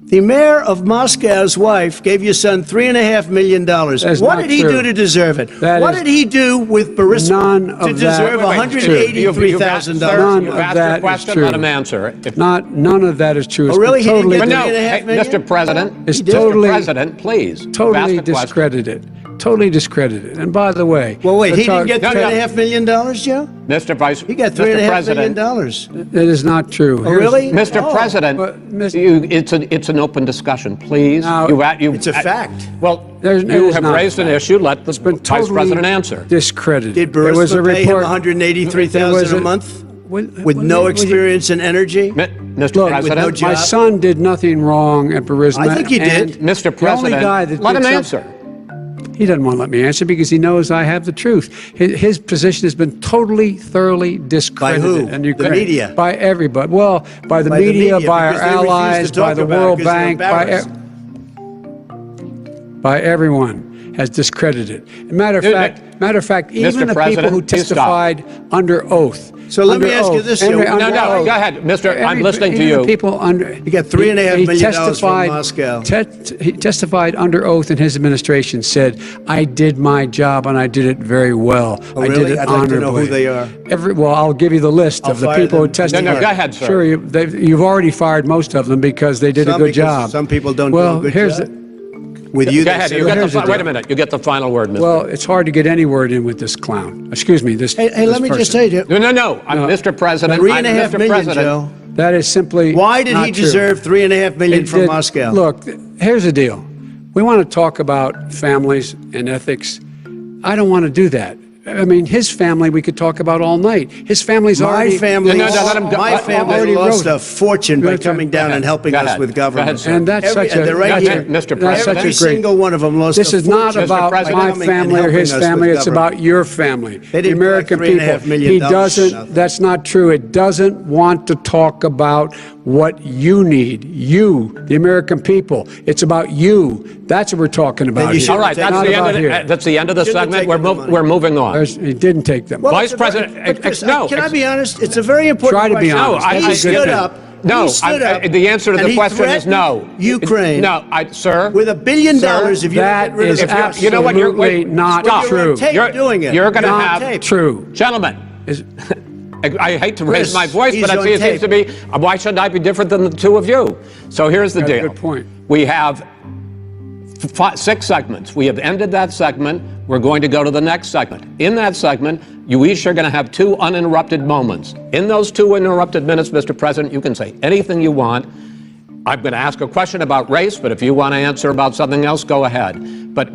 the mayor of Moscow's wife gave your son $3.5 million. That's What not did he true. do to deserve it? That What is- did he do with Burisma None to of that- deserve Wait, You've $183,000? None You've of asked that your is question, true. let him answer. If, None of that is true. It's Oh, really? been He didn't totally get no, $3.5 hey, million? Mr. President, It's Mr. totally- President, please. You've totally asked a question. discredited. Totally discredited. And by the way, Well, wait, he let's didn't get No, no. $3.5 million, Joe? Mr. Vice, He got Mr. $3.5 million. President, that is not true. Oh, really? Mr. Oh. President, But, Mr. it's an open discussion, please. Now, It's a fact. Well, There's- it you is have not a raised an fact. issue. Let the Been Vice totally President answer. discredited. Did There was a Burisma pay him report. $183,000 a month with no experience in energy? Mr. Look, President, no job. My son did nothing wrong at Burisma. I think he did. and Mr. The only President, guy that let did him something- answer. He doesn't want to let me answer because he knows I have the truth. His position has been totally, thoroughly discredited. who? And The media? By everybody. Well, by the By the media, media, by our because they refuse to allies, talk by the about it World because they're Bank, embarrassed. by everyone has discredited. Matter of fact, even Mr. the people President, who please stop. testified under oth. So let me under ask you oath, this, and Joe. under No, no, oath. go ahead, Mr. I'm listening to Even you. the people under. He got $3.5 million from testified- Moscow. He testified under oath in his administration, said, I did my job and I did it very well. Oh, I really? did it I'd like to know honorably. who they are. Well, I'll give you the list I'll of the fire people who them. testified. No, go ahead, sir. Sure, you've already fired most of them because they did Some a good because job. some people don't do a well, good here's job. With you, Go they ahead. said- You get here's the, the wait a deal. minute. You get the final word, Mr. Well, it's hard to get any word in with this clown. Excuse me, this. Hey, this let me just person. tell you, No. I'm Mr. President. I'm $3.5 Mr. million, President. Joe. That is simply. Why did not he true. deserve $3.5 million It from did- Moscow? Look, here's the deal. We want to talk about families and ethics. I don't want to do that. I mean, his family we could talk about all night. His family's My already. family, No, let him go. my family already lost wrote- a fortune by That's right. coming down Go and ahead. helping Go us ahead. with Go government. ahead, sir. And that's Every- such a. they're right That's here. it, Mr. That's President. such Every a great. single one of them lost This a is not fortune about by President. my coming and family or helping his us family. with It's government. about your family, They the didn't American collect $3.5 people. million He for doesn't. nothing. That's not true. It doesn't want to talk about what you need. You, the American people. It's about you. That's what we're talking about. you here. should All right, Not that's the, about end here. of, that's the end of the Shouldn't have segment. taken the money. We're moving on. He didn't take them. Well, Vice it's a very- President, but Chris, no, can I ex- be honest? It's a very important Try to be question. honest. No, He I- stood I- up. No, he stood up. the answer to and the he question is no. threatened Ukraine. No, sir. With $1 billion, Sir, if you don't that get rid of is the Trump- You know what? You're absolutely not stop. You're on true. tape doing it. You're going to Not have tape. True. Gentlemen, Is- I hate to raise Chris, my voice, he's but on it seems to tape. be, why should I be different than the two of you? So here's the That's a deal. good point. We have 6 segments. We have ended that segment. We're going to go to the next segment. In that segment, you each are going to have 2 uninterrupted moments. In those 2 uninterrupted minutes, Mr. President, you can say anything you want. I'm going to ask a question about race, but if you want to answer about something else, go ahead. But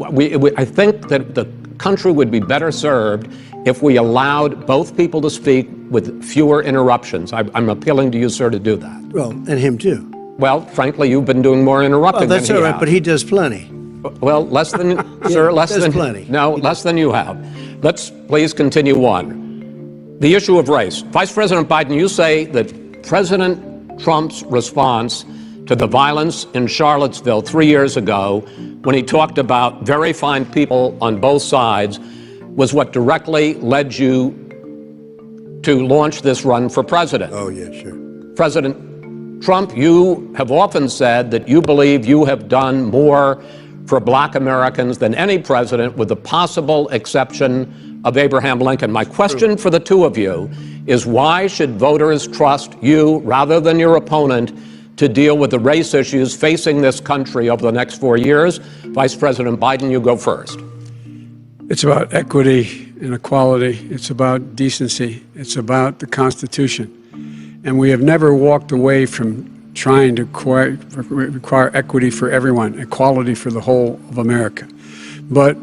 I think that the country would be better served if we allowed both people to speak with fewer interruptions. I'm appealing to you, sir, to do that. Well, and him too. Well, frankly, you've been doing more interrupting Well, that's than all he right, has. but he does plenty. Well, less than, sir, less there's than, plenty. no, less than you have. Let's please continue on. The issue of race. Vice President Biden, you say that President Trump's response to the violence in Charlottesville 3 years ago, when he talked about very fine people on both sides, was what directly led you to launch this run for president. Oh, yeah, sure. President Trump, you have often said that you believe you have done more for Black Americans than any president, with the possible exception of Abraham Lincoln. My question for the two of you is, why should voters trust you rather than your opponent to deal with the race issues facing this country over the next 4 years? Vice President Biden, you go first. It's about equity and equality. It's about decency. It's about the Constitution. And we have never walked away from trying to require equity for everyone, equality for the whole of America. But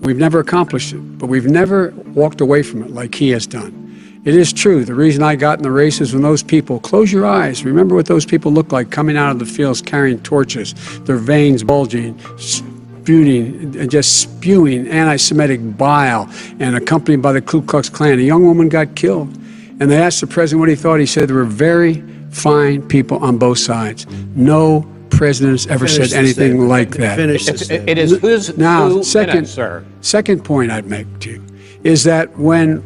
we've never accomplished it. But we've never walked away from it like he has done. It is true. The reason I got in the race is when those people, close your eyes, remember what those people looked like coming out of the fields carrying torches, their veins bulging, spewing and just spewing anti-Semitic bile, and accompanied by the Ku Klux Klan. A young woman got killed. And they asked the president what he thought. He said there were very fine people on both sides. No president's ever said anything like that. It is who's now, who second, sir. Second point I'd make to you is that when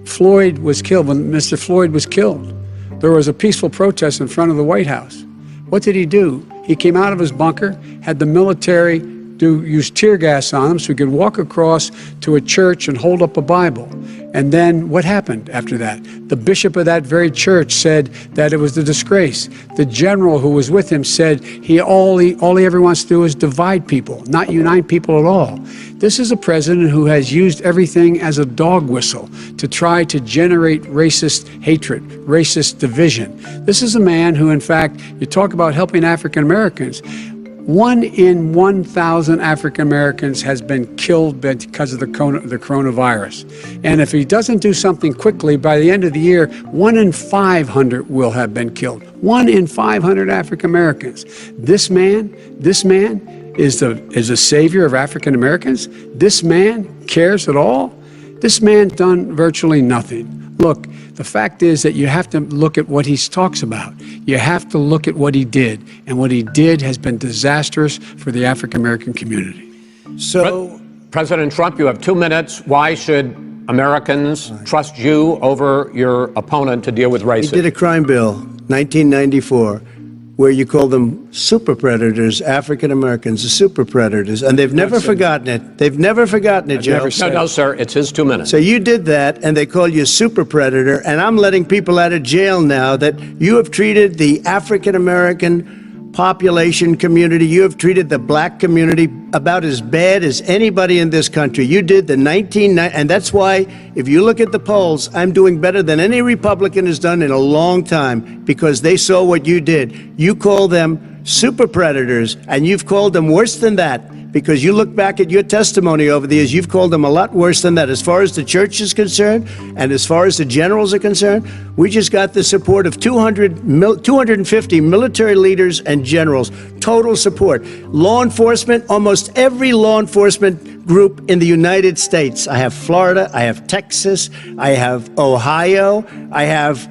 Floyd was killed, when Mr. Floyd was killed, there was a peaceful protest in front of the White House. What did he do? He came out of his bunker, had the military use tear gas on him so he could walk across to a church and hold up a Bible. And then what happened after that? The bishop of that very church said that it was a disgrace. The general who was with him said all he ever wants to do is divide people, not unite people at all. This is a president who has used everything as a dog whistle to try to generate racist hatred, racist division. This is a man who, in fact, you talk about helping African Americans. 1 in 1,000 African Americans has been killed because of the coronavirus. And if he doesn't do something quickly, by the end of the year, 1 in 500 will have been killed. 1 in 500 African Americans. This man is a savior of African Americans. This man cares at all. This man done virtually nothing. Look, the fact is that you have to look at what he talks about. You have to look at what he did. And what he did has been disastrous for the African-American community. So, President Trump, you have 2 minutes. Why should Americans trust you over your opponent to deal with racism? he did a crime bill, 1994, where you call them super predators, African Americans, the super predators, and they've never forgotten it. They've never forgotten it, Joe. No, sir, it's his 2 minutes. So you did that, and they call you a super predator, and I'm letting people out of jail now that you have treated the African American population community, you have treated the black community about as bad as anybody in this country. You did the and that's why, if you look at the polls, I'm doing better than any Republican has done in a long time, because they saw what you did. You call them super predators, and you've called them worse than that, because you look back at your testimony over the years, you've called them a lot worse than that. As far as the church is concerned, and as far as the generals are concerned, we just got the support of 250 military leaders and generals, total support. Law enforcement, almost every law enforcement group in the United States. I have Florida, I have Texas, I have Ohio, I have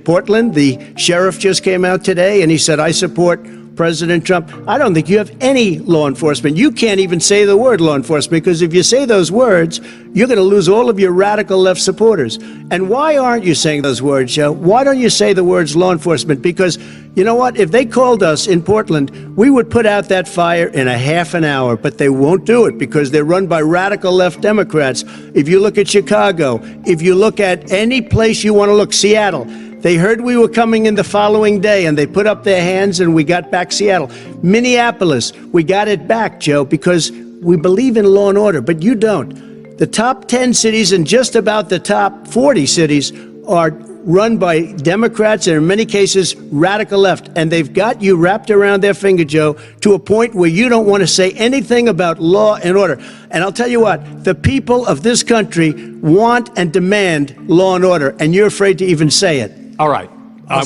Portland. The sheriff just came out today and he said, I support President Trump. I don't think you have any law enforcement. You can't even say the word law enforcement, because if you say those words, you're going to lose all of your radical left supporters. And why aren't you saying those words, Joe? Why don't you say the words law enforcement? Because you know what? If they called us in Portland, we would put out that fire in a half an hour, but they won't do it because they're run by radical left Democrats. If you look at Chicago, if you look at any place you want to look, Seattle, they heard we were coming in the following day, and they put up their hands, and we got back Seattle. Minneapolis, we got it back, Joe, because we believe in law and order, but you don't. The top 10 cities and just about the top 40 cities are run by Democrats and in many cases radical left, and they've got you wrapped around their finger, Joe, to a point where you don't want to say anything about law and order. And I'll tell you what, the people of this country want and demand law and order, and you're afraid to even say it. All right. I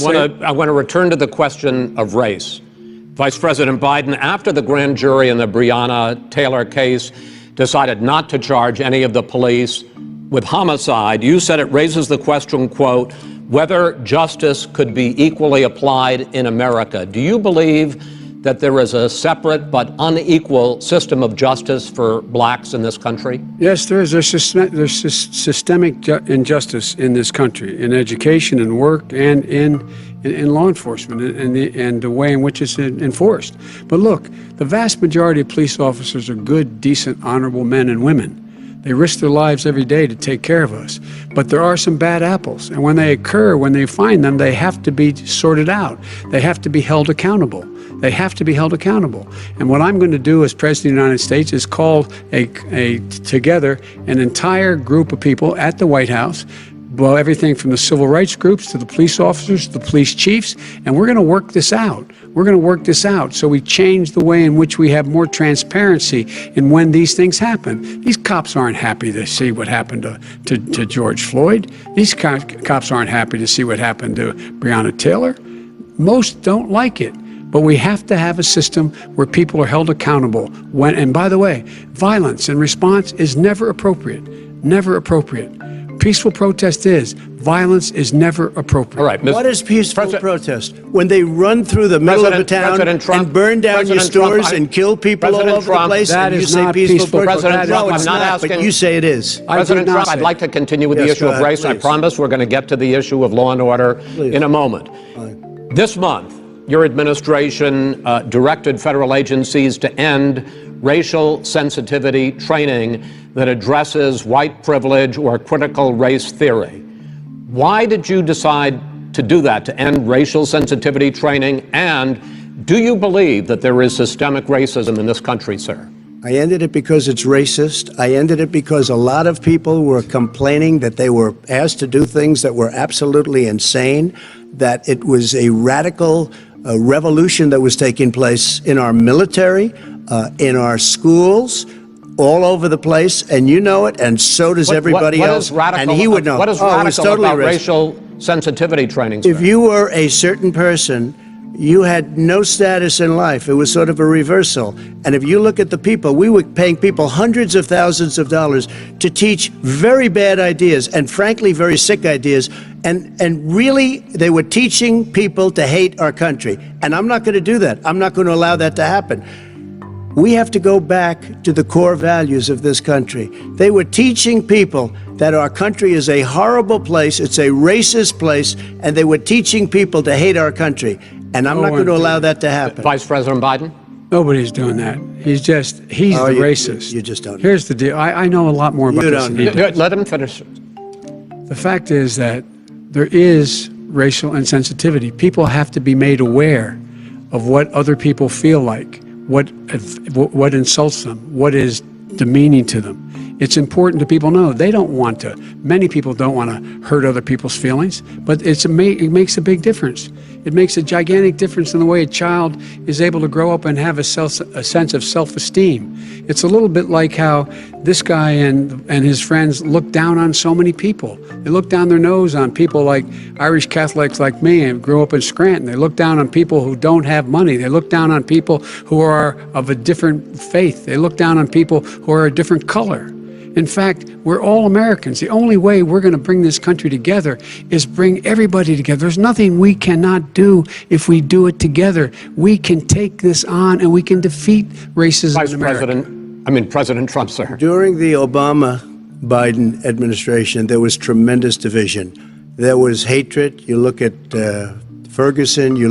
want to return to the question of race. Vice President Biden, after the grand jury in the Breonna Taylor case decided not to charge any of the police with homicide. You said it raises the question, quote, whether justice could be equally applied in America. Do you believe that there is a separate but unequal system of justice for blacks in this country? Yes, there is. There's systemic injustice in this country, in education and work and in law enforcement and the way in which it's enforced. But look, the vast majority of police officers are good, decent, honorable men and women. They risk their lives every day to take care of us. But there are some bad apples. And when they occur, when they find them, they have to be sorted out. They have to be held accountable. They have to be held accountable. And what I'm going to do as President of the United States is call together an entire group of people at the White House, well, everything from the civil rights groups to the police officers, to the police chiefs, and we're going to work this out. We're going to work this out so we change the way in which we have more transparency in when these things happen. These cops aren't happy to see what happened to George Floyd. These cops aren't happy to see what happened to Breonna Taylor. Most don't like it. But we have to have a system where people are held accountable. And by the way, violence in response is never appropriate. Never appropriate. Peaceful protest is. Violence is never appropriate. All right, what is peaceful protest? When they run through the middle of a town and burn down your stores and kill people all over the place, that and you is say not peaceful peaceful protest? President Trump, No, it's I'm not not, but asking- you say it is. President Trump, I'd like to continue with the Yes, issue go of ahead, race. I please. promise we're going to get to the issue of law and order in a moment. This month, your administration directed federal agencies to end racial sensitivity training that addresses white privilege or critical race theory. Why did you decide to do that, to end racial sensitivity training? And do you believe that there is systemic racism in this country, sir? I ended it because it's racist. I ended it because a lot of people were complaining that they were asked to do things that were absolutely insane, that it was a radical revolution that was taking place in our military, in our schools, all over the place, and you know it, and so does everybody what else. Is radical, and he would know. What is it was radical totally about racist. racial sensitivity training, sir? If you were a certain person, you had no status in life. It was sort of a reversal. And if you look at the people, we were paying people hundreds of thousands of dollars to teach very bad ideas and frankly very sick ideas. And really, they were teaching people to hate our country. And I'm not going to do that. I'm not going to allow that to happen. We have to go back to the core values of this country. They were teaching people that our country is a horrible place, it's a racist place, and they were teaching people to hate our country. And I'm not going to allow that to happen. Vice President Biden? Nobody's doing that. He's the racist. You just don't know. Here's the deal. I know a lot more about this than he does. Let him finish. The fact is that there is racial insensitivity. People have to be made aware of what other people feel like, what insults them, what is demeaning to them. It's important to people know they don't want to. Many people don't want to hurt other people's feelings, but it makes a big difference. It makes a gigantic difference in the way a child is able to grow up and have a sense of self-esteem. It's a little bit like how this guy and his friends look down on so many people. They look down their nose on people like Irish Catholics like me and grew up in Scranton. They look down on people who don't have money. They look down on people who are of a different faith. They look down on people who are a different color. In fact, we're all Americans. The only way we're going to bring this country together is bring everybody together. There's nothing we cannot do if we do it together. We can take this on and we can defeat racism in America. President Trump, sir. During the Obama-Biden administration, there was tremendous division. There was hatred. You look at Ferguson, you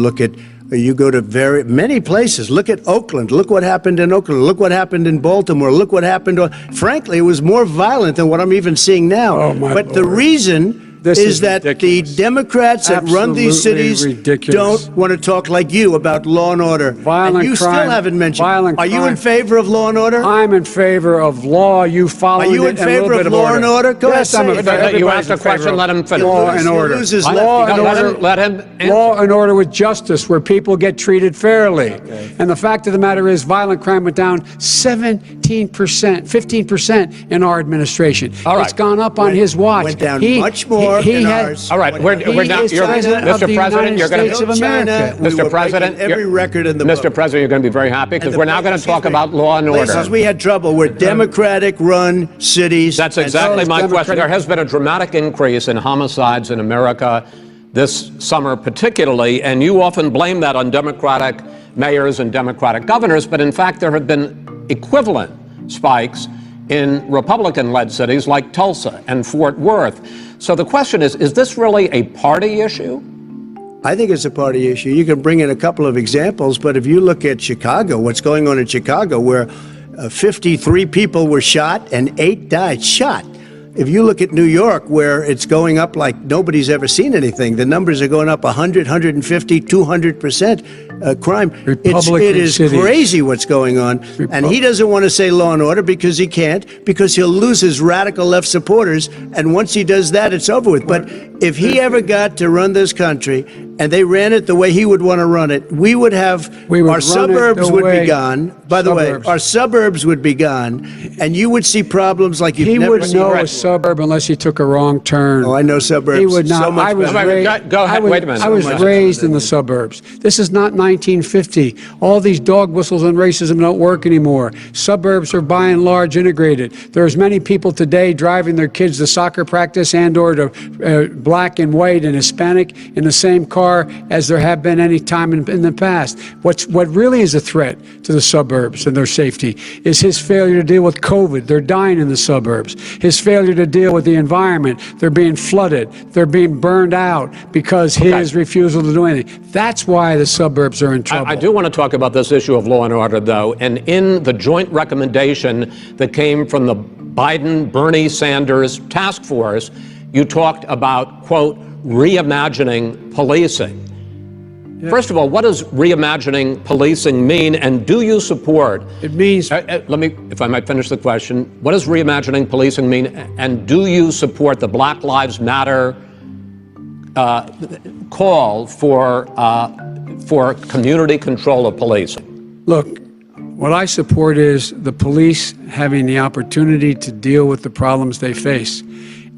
go to many places. Look at Oakland. Look what happened in Oakland. Look what happened in Baltimore. Look what happened. Frankly, it was more violent than what I'm even seeing now. Oh, my but Lord. The reason is that ridiculous. the Democrats that run these cities ridiculous. don't want to talk like you about law and order. Violent and you crime, still haven't mentioned. violent Are you crime. in favor of law and order? I'm in favor of law. You follow Are you in favor of law and order? Go yes, ahead, I'm say in it. favor. You Everybody's asked a in favor question, of let him finish. Law and You'll order. lose his Law left. and order. Let him answer. Law and order with justice, where people get treated fairly. And the fact of the matter is, violent crime went down 15% in our administration. All right. It's gone up on his watch. Went down He- much more. more he in had- ours. All right, we're now. is president of Mr. the President, United you're going States of to. America. We were Mr. breaking President, every record in the Mr. book. President, you're going to be very happy because And we're now going to talk about law and order. Places we had trouble were Democratic-run cities. That's and exactly my Democratic- question. There has been a dramatic increase in homicides in America this summer, particularly, and you often blame that on Democratic mayors and Democratic governors, but in fact, there have been equivalent spikes in Republican-led cities like Tulsa and Fort Worth. So the question is this really a party issue? I think it's a party issue. You can bring in a couple of examples, but if you look at Chicago, what's going on in Chicago, where 53 people were shot and 8 died shot. If you look at New York, where it's going up like nobody's ever seen anything, the numbers are going up 100, 150, 200% crime. It is cities. crazy what's going on. And he doesn't want to say law and order because he can't, because he'll lose his radical left supporters. And once he does that, it's over with. But if he ever got to run this country and they ran it the way he would want to run it, we would have our suburbs would be gone. By the way, our suburbs would be gone, and you would see problems like you've He never would seen. know a suburb unless he took a wrong turn. Oh, I know suburbs. He would not. So much I was better. raised. Go ahead. Wait a minute. I was So much raised in the suburbs. This is not 1950. All these dog whistles and racism don't work anymore. Suburbs are by and large integrated. There's many people today driving their kids to soccer practice and/or to black and white and Hispanic in the same car as there have been any time in the past. What really is a threat to the suburbs and their safety is his failure to deal with COVID. They're dying in the suburbs. His failure to deal with the environment. They're being flooded. They're being burned out because his refusal to do anything. That's why the suburbs are in trouble. I do want to talk about this issue of law and order, though. And in the joint recommendation that came from the Biden-Bernie Sanders task force, you talked about, quote, reimagining policing. First of all, what does reimagining policing mean, and do you support? It means Let me, if I might finish the question. What does reimagining policing mean, and do you support the Black Lives Matter call for community control of policing? Look, what I support is the police having the opportunity to deal with the problems they face.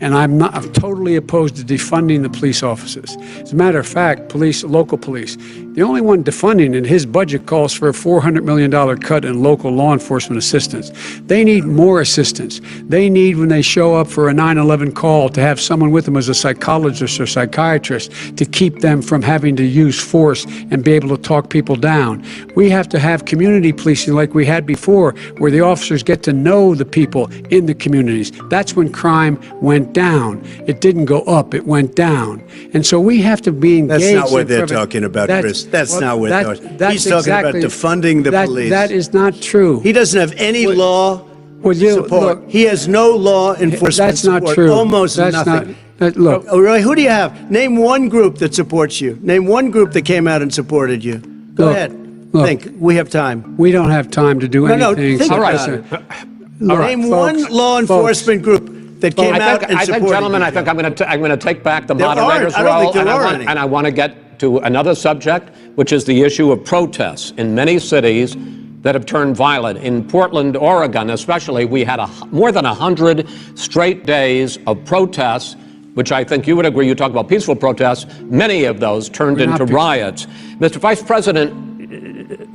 And I'm totally opposed to defunding the police officers. As a matter of fact, local police, the only one defunding in his budget calls for a $400 million cut in local law enforcement assistance. They need more assistance. They need, when they show up for a 9/11 call, to have someone with them as a psychologist or psychiatrist to keep them from having to use force and be able to talk people down. We have to have community policing like we had before, where the officers get to know the people in the communities. That's when crime went down. It didn't go up, it went down. And so we have to be engaged. That's not what in they're prevention. talking about, Chris. That's not what they're talking about. That's He's talking about exactly- defunding the police. That is not true. He doesn't have any law Would you- support. look, He has no law enforcement That's not support. true. Almost That's nothing. look, Oh, really? Who do you have? Name one group that supports you. Name one group that came out and supported you. Go Look, ahead. look. Think. We have time. we don't have time to do No, no, anything. think except about listen. it. Look, Name folks, one law folks, enforcement group that came out and I supported think, gentlemen, you. I think I'm going to take back the There aren't. moderator's I don't think role, there are any. and I want to get to another subject, which is the issue of protests in many cities that have turned violent. In Portland, Oregon, especially, we had more than 100 straight days of protests, which I think you would agree. You talk about peaceful protests. Many of those turned We're not into peaceful. riots. Mr. Vice President,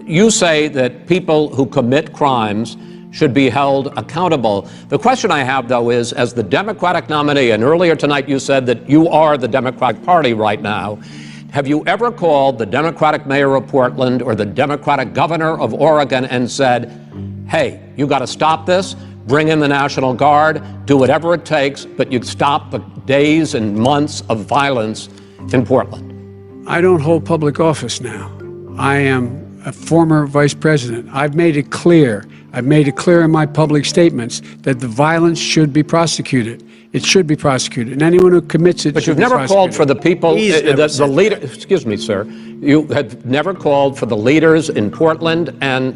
you say that people who commit crimes should be held accountable. The question I have, though, is as the Democratic nominee, and earlier tonight you said that you are the Democratic Party right now, have you ever called the Democratic mayor of Portland or the Democratic governor of Oregon and said, hey, you got to stop this, bring in the National Guard, do whatever it takes, but you stop the days and months of violence in Portland? I don't hold public office now. I am a former vice president. I've made it clear in my public statements that the violence should be prosecuted. It should be prosecuted, and anyone who commits it But should you've be never called prosecuted. for the people, He's never the said leader. that. Excuse me, sir. You have never called for the leaders in Portland and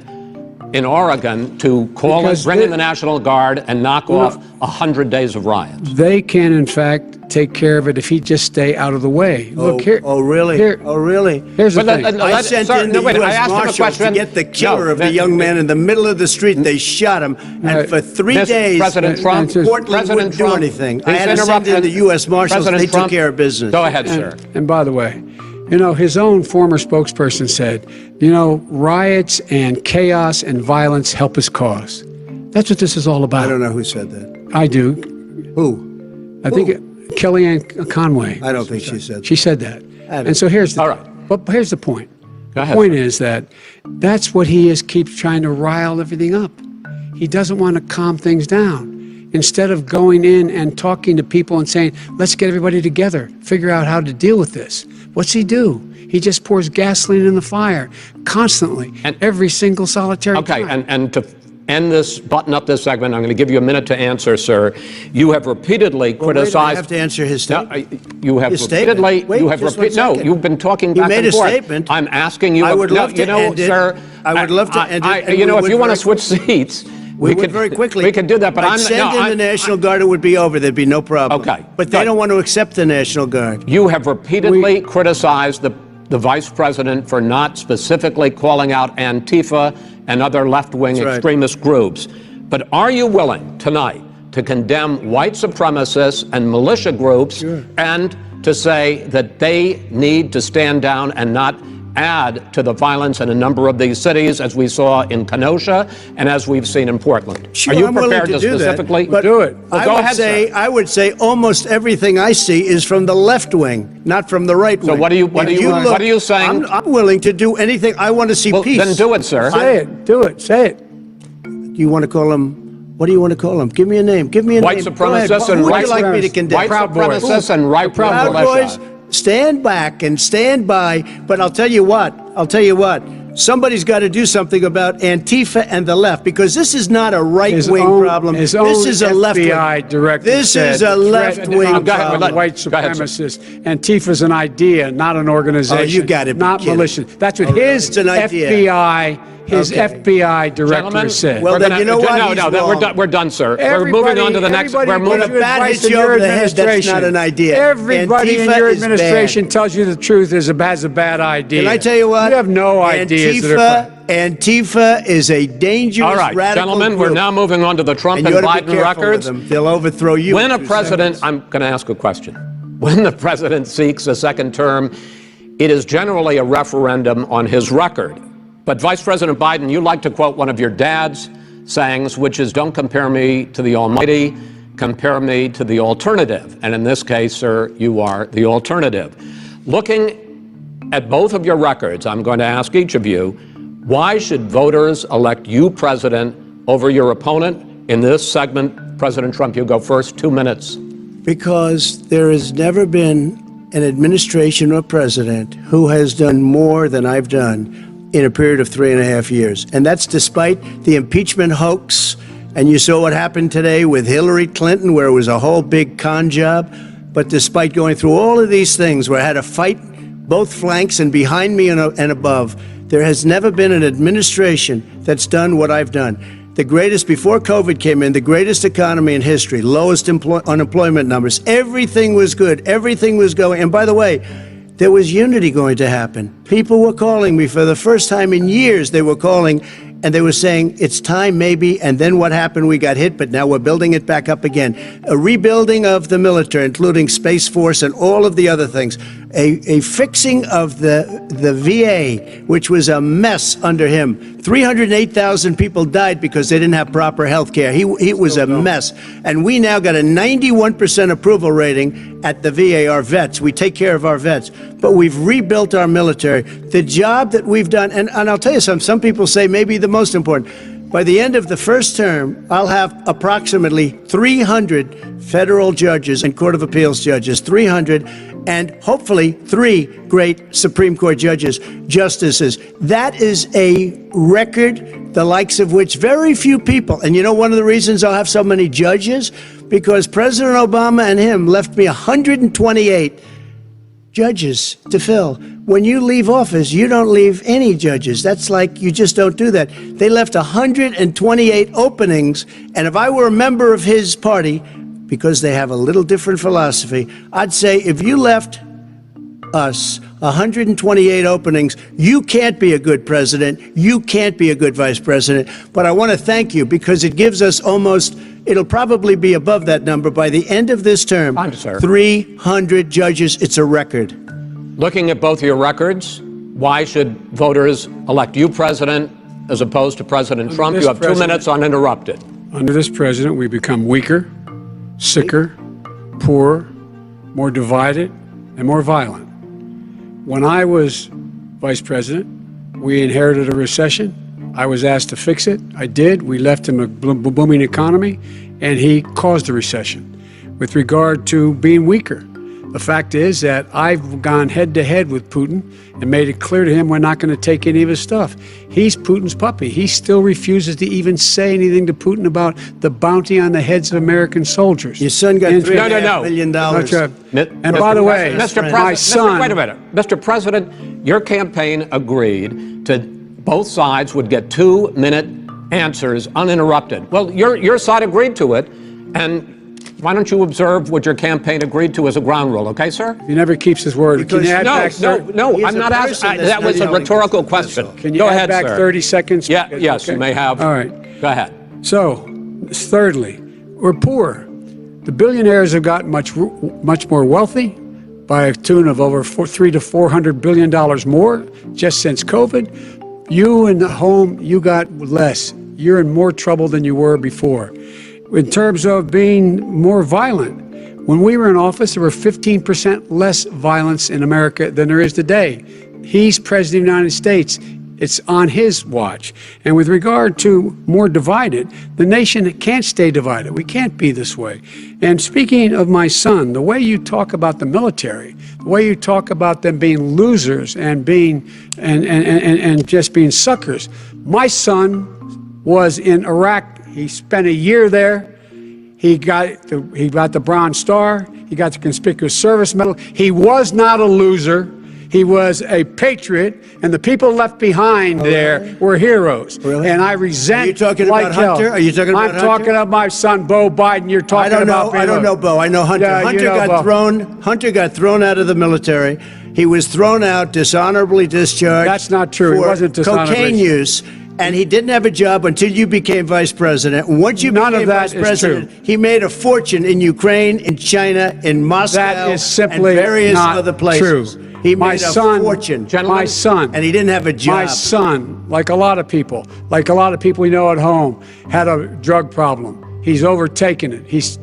in Oregon to Because bring in they- the National Guard and knock off 100 days of riots? They can, in fact, take care of it if he just stay out of the way. Look here. Oh, really? Here, really? here's the But thing. I sent in the I U.S. asked him a Marshals question. to get the killer No, of the young man in the middle of the street. They shot him, and for 3 days, President Trump, Portland President wouldn't do Trump, anything. I please had to send interrupt in the and- U.S. Marshals. President They Trump, took care of business. Go ahead, sir. And by the way, you know, his own former spokesperson said, you know, riots and chaos and violence help his cause. That's what this is all about. I don't know who said that. I do. Who? I think Kellyanne Conway. I don't think she said She said that. don't- And so here's the All right. But here's the point. Go ahead, The point sir. is that that's what he is keeps trying to rile everything up. He doesn't want to calm things down. Instead of going in and talking to people and saying, let's get everybody together, figure out how to deal with this. What's he do? He just pours gasoline in the fire constantly, And- every single solitary Okay, time. and to end this, button up this segment, I'm going to give you a minute to answer, sir. You have repeatedly Well, wait, criticized. I have to answer his No, statement. you have His statement. repeatedly. Wait, you have just one No, second. you've been talking He back made and a forth. statement. I'm asking you. I would love to you know, end it. sir. I would love to end it, and You know, we if would you want to very switch seats, We would could very quickly. We could do that, but I'd I'm send no, in I- the National Guard. It would be over. There'd be no problem. Okay, But they good. don't want to accept the National Guard. You have repeatedly criticized the vice president for not specifically calling out Antifa and other left-wing That's right. extremist groups. But are you willing tonight to condemn white supremacists and militia groups and to say that they need to stand down and not add to the violence in a number of these cities, as we saw in Kenosha and as we've seen in Portland? Sure, Are you I'm willing prepared to to do that, specifically but Do it. Well, I go would ahead, say sir. I would say almost everything I see is from the left wing, not from the right wing. what are you- If what are you saying? I'm willing to do anything. I want to see Well, peace. then do it, sir. Say it. Do it. Say it. You want to call him? What do you want to call him? Give me a name. Give me a White name. Go ahead. supremacists Who and would right you like me to condemn? white Proud Boys. supremacists and right-wing Proud militia. Boys, stand back and stand by. But I'll tell you what. Somebody's got to do something about Antifa and the left, because this is not a right-wing problem. His This own is a left-wing. FBI director This said is a the threat left-wing of Go ahead, problem. white Go ahead, sir. supremacists. Antifa's an idea, not an organization. Oh, you gotta be Not kidding. militia. That's what Oh, really? his It's an idea. His Okay. FBI director Gentlemen, said. Well, we're then gonna- you know what? No, He's no, we're wrong. done. We're done, sir. We're moving on to the next. Everybody We're gives moving. you Bat advice hits in you your over the head, that's administration. not an idea. Everybody in Antifa your is administration bad. tells you the truth has a bad idea. Can I tell you what? You have no ideas that are Antifa is a dangerous All right, radical gentlemen, we're group. now moving on to the Trump And and you ought to be Biden careful records. with them. They'll overthrow you. When a in 2 president, seconds. I'm going to ask a question. When the president seeks a second term, it is generally a referendum on his record. But Vice President Biden, you like to quote one of your dad's sayings, which is, don't compare me to the Almighty, compare me to the alternative. And in this case, sir, you are the alternative. Looking at both of your records, I'm going to ask each of you, why should voters elect you president over your opponent? In this segment, President Trump, you go first, 2 minutes. Because there has never been an administration or president who has done more than I've done in a period of 3.5 years. And that's despite the impeachment hoax. And you saw what happened today with Hillary Clinton, where it was a whole big con job. But despite going through all of these things, where I had to fight both flanks and behind me and above, there has never been an administration that's done what I've done. The greatest, before COVID came in, the greatest economy in history, lowest unemployment numbers. Everything was good. Everything was going. And by the way, there was unity going to happen. People were calling me for the first time in years. They were calling and they were saying, it's time maybe. And then what happened? We got hit, but now we're building it back up again. A rebuilding of the military, including Space Force and all of the other things. A fixing of the VA, which was a mess under him. 308,000 people died because they didn't have proper health care. He was a mess. And we now got a 91% approval rating at the VA, our vets. We take care of our vets. But we've rebuilt our military. The job that we've done, and I'll tell you something, some people say maybe the most important. By the end of the first term, I'll have approximately 300 federal judges and Court of Appeals judges, 300, and hopefully 3 great Supreme Court justices. That is a record, the likes of which very few people, and you know one of the reasons I'll have so many judges? Because President Obama and him left me 128 judges to fill. When you leave office, you don't leave any judges. That's like you just don't do that. They left 128 openings, and if I were a member of his party, because they have a little different philosophy, I'd say if you left us 128 openings, you can't be a good president, you can't be a good vice president. But I want to thank you because it gives us almost, it'll probably be above that number by the end of this term. Fine, sir. 300 judges, it's a record. Looking at both of your records, why should voters elect you president as opposed to President Trump? You have 2 minutes uninterrupted. Under this president, we become weaker, sicker, poorer, more divided, and more violent. When I was vice president, we inherited a recession. I was asked to fix it. I did. We left him a booming economy, and he caused a recession. With regard to being weaker, the fact is that I've gone head-to-head with Putin and made it clear to him we're not going to take any of his stuff. He's Putin's puppy. He still refuses to even say anything to Putin about the bounty on the heads of American soldiers. Your son got $3.5 million. And by the way, my son... Wait a minute. Mr. President, your campaign agreed to both sides would get 2-minute answers uninterrupted. Well, your side agreed to it, and why don't you observe what your campaign agreed to as a ground rule, okay, sir? He never keeps his word. Can you add back No, I'm not asking. That was a rhetorical question. Can you add back 30 seconds? Yes, you may have. All right. Go ahead. So, thirdly, we're poor. The billionaires have gotten much more wealthy by a tune of over $300 to $400 billion more just since COVID. You in the home, you got less. You're in more trouble than you were before. In terms of being more violent, when we were in office, there were 15% less violence in America than there is today. He's president of the United States. It's on his watch. And with regard to more divided, the nation can't stay divided. We can't be this way. And speaking of my son, the way you talk about the military, the way you talk about them being losers and being and just being suckers. My son was in Iraq. He spent a year there. He got the Bronze Star. He got the Conspicuous Service Medal. He was not a loser. He was a patriot, and the people left behind there were heroes. Really? And I resent. Are you talking about Hunter? Are you talking about Hunter? I'm talking about my son, Beau Biden. You're talking about. I don't know Beau. I know Hunter. Yeah, Hunter got thrown out of the military. He was thrown out, dishonorably discharged. That's not true. He wasn't dishonorably. Cocaine use. And he didn't have a job until you became vice president. Once you became vice president, he made a fortune in Ukraine, in China, in Moscow, that is simply and various not other places. True. He made a fortune. My son. And he didn't have a job. My son, like a lot of people we know at home, had a drug problem. He's overtaken it. He's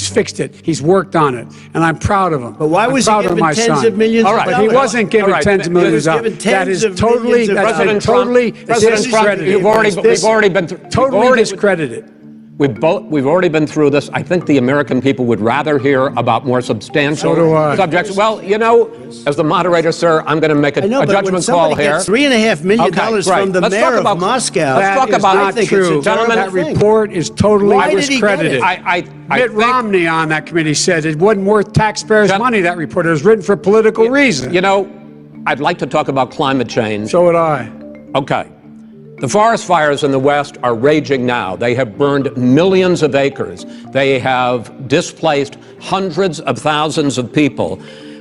fixed it. He's worked on it, and I'm proud of him. But why was he given tens of millions of dollars? But he wasn't given tens of millions of dollars. That is totally discredited. We've already been totally discredited. We've already been through this. I think the American people would rather hear about more substantial subjects. Well, you know, as the moderator, sir, I'm going to make a judgment call here. $3.5 million from the mayor of Moscow. Let's talk about not true. Gentlemen, that report is totally discredited. Mitt Romney on that committee said it wasn't worth taxpayers' money, that report. It was written for political reasons. You know, I'd like to talk about climate change. So would I. Okay. The forest fires in the West are raging now. They have burned millions of acres. They have displaced hundreds of thousands of people.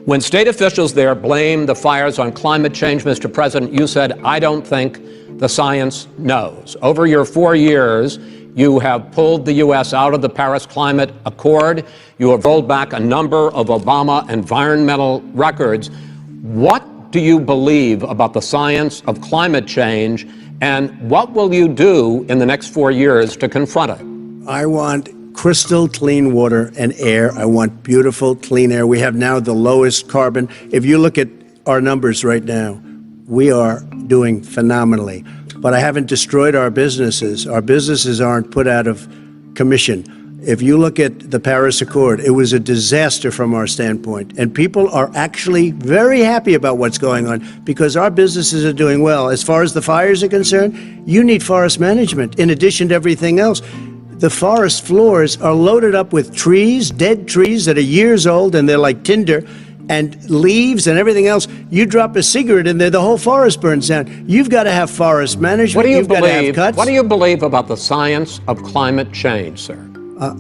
When state officials there blame the fires on climate change, Mr. President, you said, I don't think the science knows. Over your 4 years, you have pulled the U.S. out of the Paris Climate Accord. You have rolled back a number of Obama environmental records. What do you believe about the science of climate change? And what will you do in the next 4 years to confront it? I want crystal clean water and air. I want beautiful, clean air. We have now the lowest carbon. If you look at our numbers right now, we are doing phenomenally. But I haven't destroyed our businesses. Our businesses aren't put out of commission. If you look at the Paris Accord, it was a disaster from our standpoint. And people are actually very happy about what's going on because our businesses are doing well. As far as the fires are concerned, you need forest management in addition to everything else. The forest floors are loaded up with trees, dead trees that are years old, and they're like tinder. and leaves and everything else. You drop a cigarette in there, the whole forest burns down. You've got to have forest management. What do you You've got to have believe? cuts. What do you believe about the science of climate change, sir?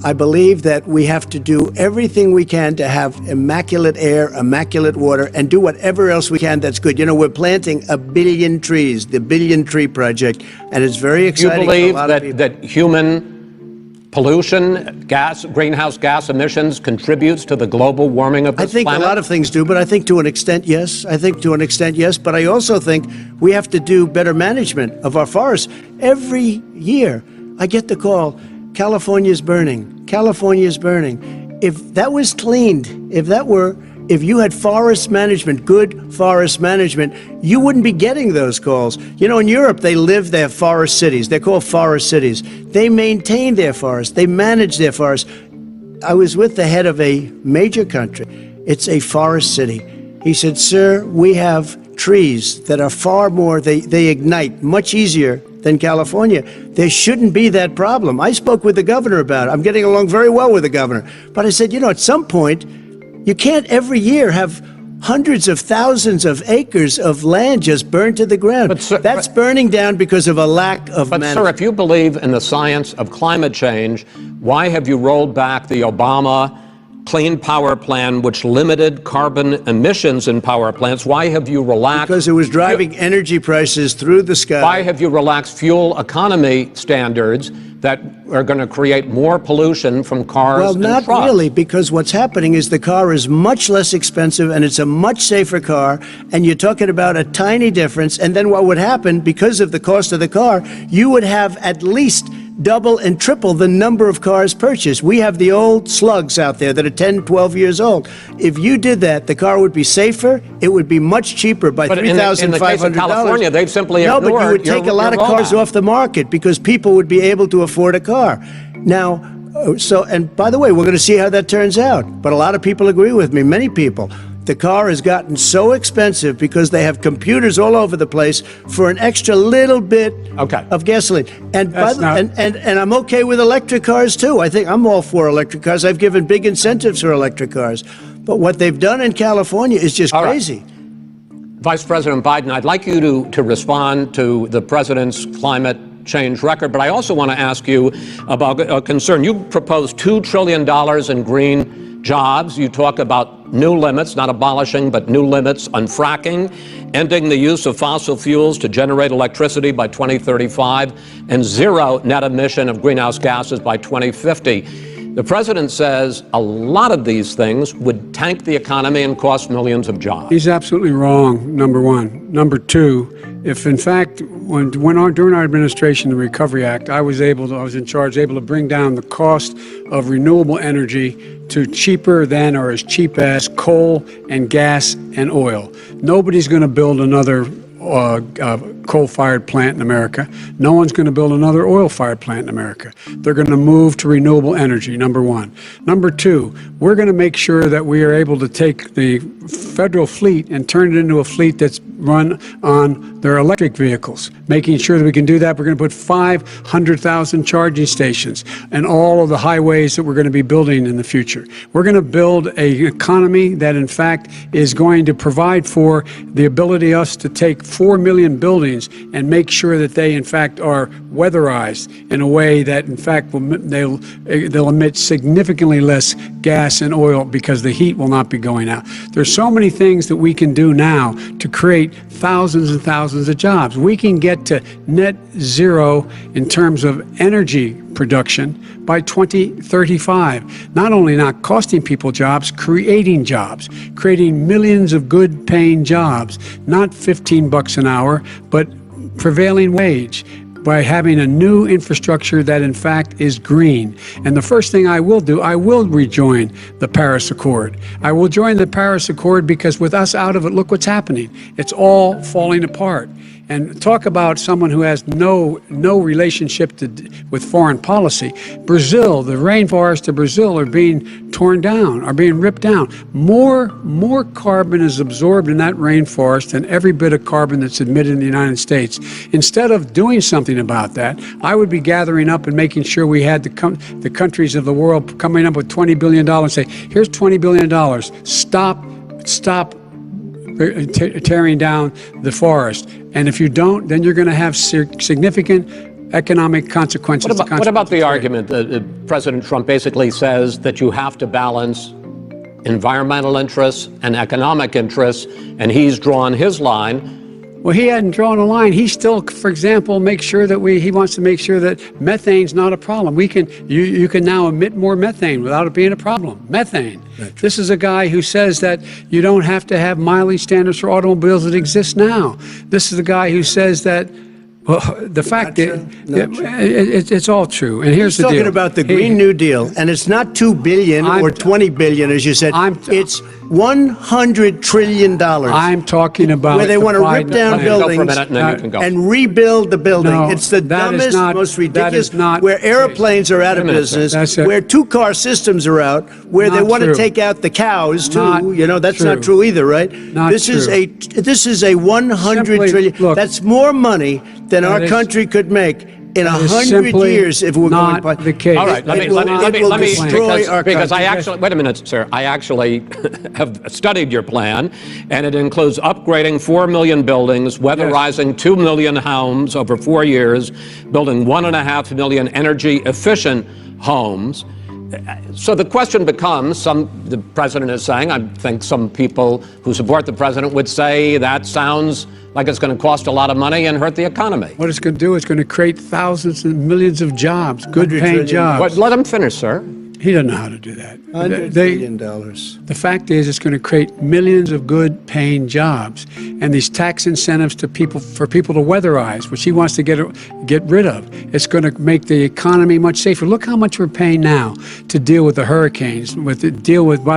I believe that we have to do everything we can to have immaculate air, immaculate water, and do whatever else we can that's good. You know, we're planting 1 billion trees, the Billion Tree Project, and it's very You exciting believe for a lot of people. that human pollution, greenhouse gas emissions contributes to the global warming of I this think planet? a lot of things do, but I think to an extent, yes. I think to an extent, yes. But I also think we have to do better management of our forests. Every year, I get the call, California's burning. California's burning. If that was cleaned, if you had forest management, good forest management, you wouldn't be getting those calls. You know, in Europe, they have forest cities. They're called forest cities. They maintain their forests. They manage their forests. I was with the head of a major country. It's a forest city. He said, sir, we have trees that are far more, they ignite much easier than California. There shouldn't be that problem. I spoke with the governor about it. I'm getting along very well with the governor. But I said, you know, at some point, you can't every year have hundreds of thousands of acres of land just burned to the ground. But, sir, that's burning down because of a lack of But, management. sir, if you believe in the science of climate change, why have you rolled back the Obama Clean Power Plan, which limited carbon emissions in power plants? Why have you relaxed? Because it was driving energy prices through the sky. Why have you relaxed fuel economy standards that are going to create more pollution from cars Well, and not trucks? really, because what's happening is the car is much less expensive and it's a much safer car, and you're talking about a tiny difference. And then what would happen, because of the cost of the car, you would have at least double and triple the number of cars purchased. We have the old slugs out there that are 10, 12 years old. If you did that, the car would be safer. It would be much cheaper by But $3,500. in the case of California, they've simply No, but you ignored would take a lot of your cars rollback. off the market because people would be able to afford a car. Now, and by the way, we're going to see how that turns out. But a lot of people agree with me, many people. The car has gotten so expensive because they have computers all over the place for an extra little bit of gasoline. And and I'm okay with electric cars too. I think I'm all for electric cars. I've given big incentives for electric cars. But what they've done in California is just crazy. Vice President Biden, I'd like you to respond to the president's climate change record, but I also want to ask you about a concern. You proposed $2 trillion in green jobs. You talk about new limits, not abolishing, but new limits on fracking, ending the use of fossil fuels to generate electricity by 2035, and zero net emission of greenhouse gases by 2050. The president says a lot of these things would tank the economy and cost millions of jobs. He's absolutely wrong, number one. Number two, if in fact, during our administration, the Recovery Act, I was in charge, able to bring down the cost of renewable energy to cheaper than or as cheap as coal and gas and oil. Nobody's going to build another coal-fired plant in America. No one's going to build another oil-fired plant in America. They're going to move to renewable energy, number one. Number two, we're going to make sure that we are able to take the federal fleet and turn it into a fleet that's run on their electric vehicles. Making sure that we can do that, we're going to put 500,000 charging stations and all of the highways that we're going to be building in the future. We're going to build an economy that, in fact, is going to provide for the ability us to take 4 million buildings and make sure that they, in fact, are weatherized in a way that, in fact, they'll emit significantly less gas and oil because the heat will not be going out. There's so many things that we can do now to create thousands and thousands of jobs. We can get to net zero in terms of energy production by 2035. Not only not costing people jobs, creating millions of good paying jobs, not $15 an hour, but prevailing wage, by having a new infrastructure that in fact is green. And the first thing I will do, I will rejoin the Paris Accord. I will join the Paris Accord because with us out of it, look what's happening. It's all falling apart. And talk about someone who has no relationship with foreign policy. Brazil, the rainforests of Brazil are being torn down, are being ripped down. More carbon is absorbed in that rainforest than every bit of carbon that's emitted in the United States. Instead of doing something about that, I would be gathering up and making sure we had the countries of the world coming up with $20 billion and say, here's $20 billion. Stop stop tearing down the forest. And if you don't, then you're going to have significant economic consequences. What about the argument that President Trump basically says that you have to balance environmental interests and economic interests, and he's drawn his line? Well, he hadn't drawn a line. He still, for example, he wants to make sure that methane's not a problem. You can now emit more methane without it being a problem. Methane. This is a guy who says that you don't have to have mileage standards for automobiles that exist now. This is a guy who says that, well, the fact that it's all true. And here's the deal. He's talking about the Green New Deal, and it's not $2 billion or $20 billion, as you said. It's $100 trillion. I'm talking about where they want to rip down buildings and rebuild the building. No, it's the dumbest, most ridiculous. Where airplanes are out of business, where two-car systems are out, where they want to take out the cows too. That's not true either, right? This is a $100 trillion. Look, that's more money than our country could make in 100 years if we're going by the case. All right, let me destroy our because I country. actually wait a minute, sir. I actually have studied your plan, and it includes upgrading 4 million buildings, weatherizing 2 million homes over 4 years, building 1.5 million energy-efficient homes. So the question becomes, the president is saying, I think some people who support the president would say that sounds like it's going to cost a lot of money and hurt the economy. What it's going to do is going to create thousands and millions of jobs, good-paying jobs. Let him finish, sir. He doesn't know how to do that. $100 billion. The fact is, it's going to create millions of good-paying jobs, and these tax incentives for people to weatherize, which he wants to get rid of. It's going to make the economy much safer. Look how much we're paying now to deal with the hurricanes. By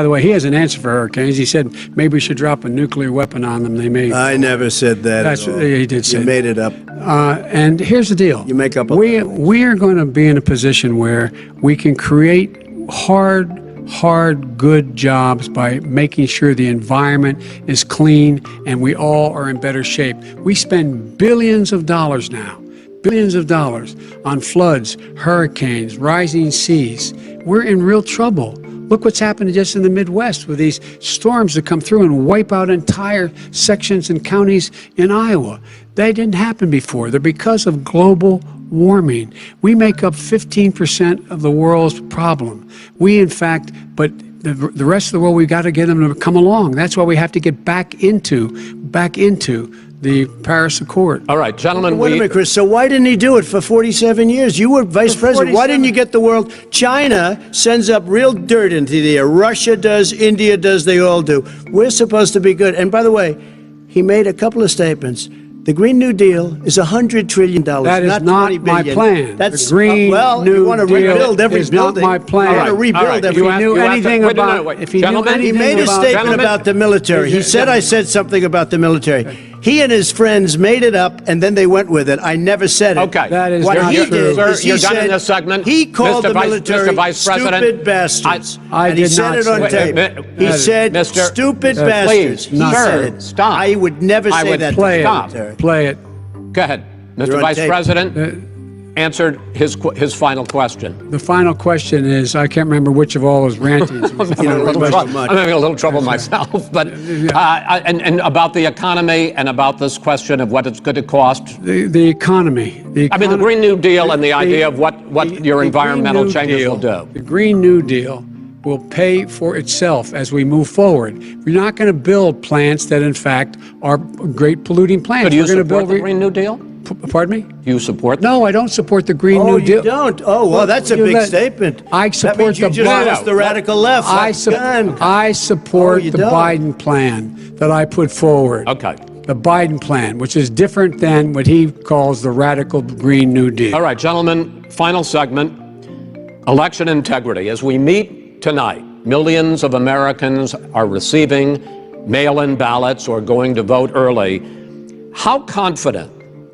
the way, he has an answer for hurricanes. He said maybe we should drop a nuclear weapon on them. They may. I never said that. That's at all. he did say. You made it up. And here's the deal. You make up. We are going to be in a position where we can create hard, good jobs by making sure the environment is clean and we all are in better shape. We spend billions of dollars now, on floods, hurricanes, rising seas. We're in real trouble. Look what's happening just in the Midwest with these storms that come through and wipe out entire sections and counties in Iowa. They didn't happen before. They're because of global warming. We make up 15% of the world's problem. But the rest of the world, we've got to get them to come along. That's why we have to get back into the Paris Accord. All right, gentlemen. Wait a minute, Chris. So why didn't he do it for 47 years? You were vice president. Why didn't you get the world? China sends up real dirt into the air. Russia does. India does. They all do. We're supposed to be good. And by the way, he made a couple of statements. The Green New Deal is $100 trillion. That is not my plan. That's the Green New you want to Deal rebuild every is building. not my plan. You want to rebuild every If he knew anything about, he made a statement about the military. He said I said something about the military. He and his friends made it up, and then they went with it. I never said it. Okay. That is what not he true. did Sir, is he you're done said in this segment. he called the military Mr. Vice President, stupid bastards. I and he did said not it on say tape. He said Mr. stupid Please, bastards. He sir, said it. stop. I would never I say would that. Play to the it. military. Play it. Go ahead. Mr. You're on Vice tape. President answered his final question. The final question is, I can't remember which of all his rantings. I'm having a little trouble myself, but and about the economy and about this question of what it's going to cost. The economy. I mean, the Green New Deal and the idea of what your environmental changes will do. The Green New Deal will pay for itself as we move forward. We're not going to build plants that, in fact, are great polluting plants. So do you We're going to support build the Green New Deal? Pardon me? Do you support that? No, I don't support the Green New Deal. You don't? Oh, well, that's a big statement. I that support means you the just lost the radical left. I support you the don't? Biden plan that I put forward. Okay. The Biden plan, which is different than what he calls the radical Green New Deal. All right, gentlemen, final segment, election integrity. As we meet tonight, millions of Americans are receiving mail-in ballots or going to vote early. How confident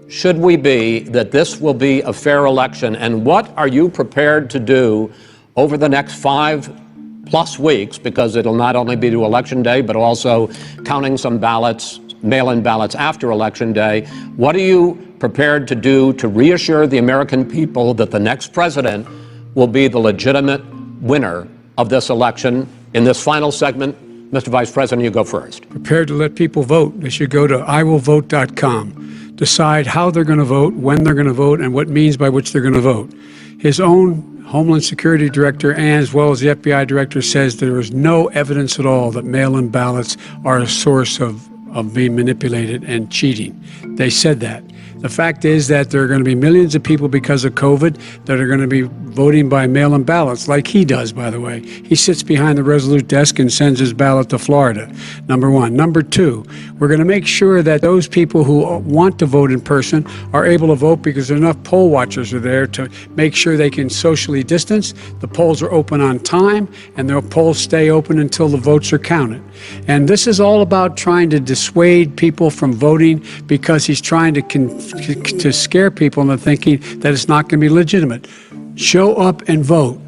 should we be that this will be a fair election? And what are you prepared to do over the next 5+ weeks? Because it'll not only be to Election Day, but also counting some ballots, mail-in ballots after Election Day. What are you prepared to do to reassure the American people that the next president will be the legitimate winner of this election? In this final segment, Mr. Vice President, you go first. Prepared to let people vote. They should go to iwillvote.com, decide how they're going to vote, when they're going to vote, and what means by which they're going to vote. His own Homeland Security Director, and as well as the FBI Director, says there is no evidence at all that mail-in ballots are a source of being manipulated and cheating. They said that. The fact is that there are going to be millions of people because of COVID that are going to be voting by mail-in ballots, like he does, by the way. He sits behind the Resolute desk and sends his ballot to Florida, number one. Number two, we're going to make sure that those people who want to vote in person are able to vote because enough poll watchers are there to make sure they can socially distance. The polls are open on time, and the polls stay open until the votes are counted. And this is all about trying to dissuade people from voting because he's trying to scare people into thinking that it's not going to be legitimate. Show up and vote.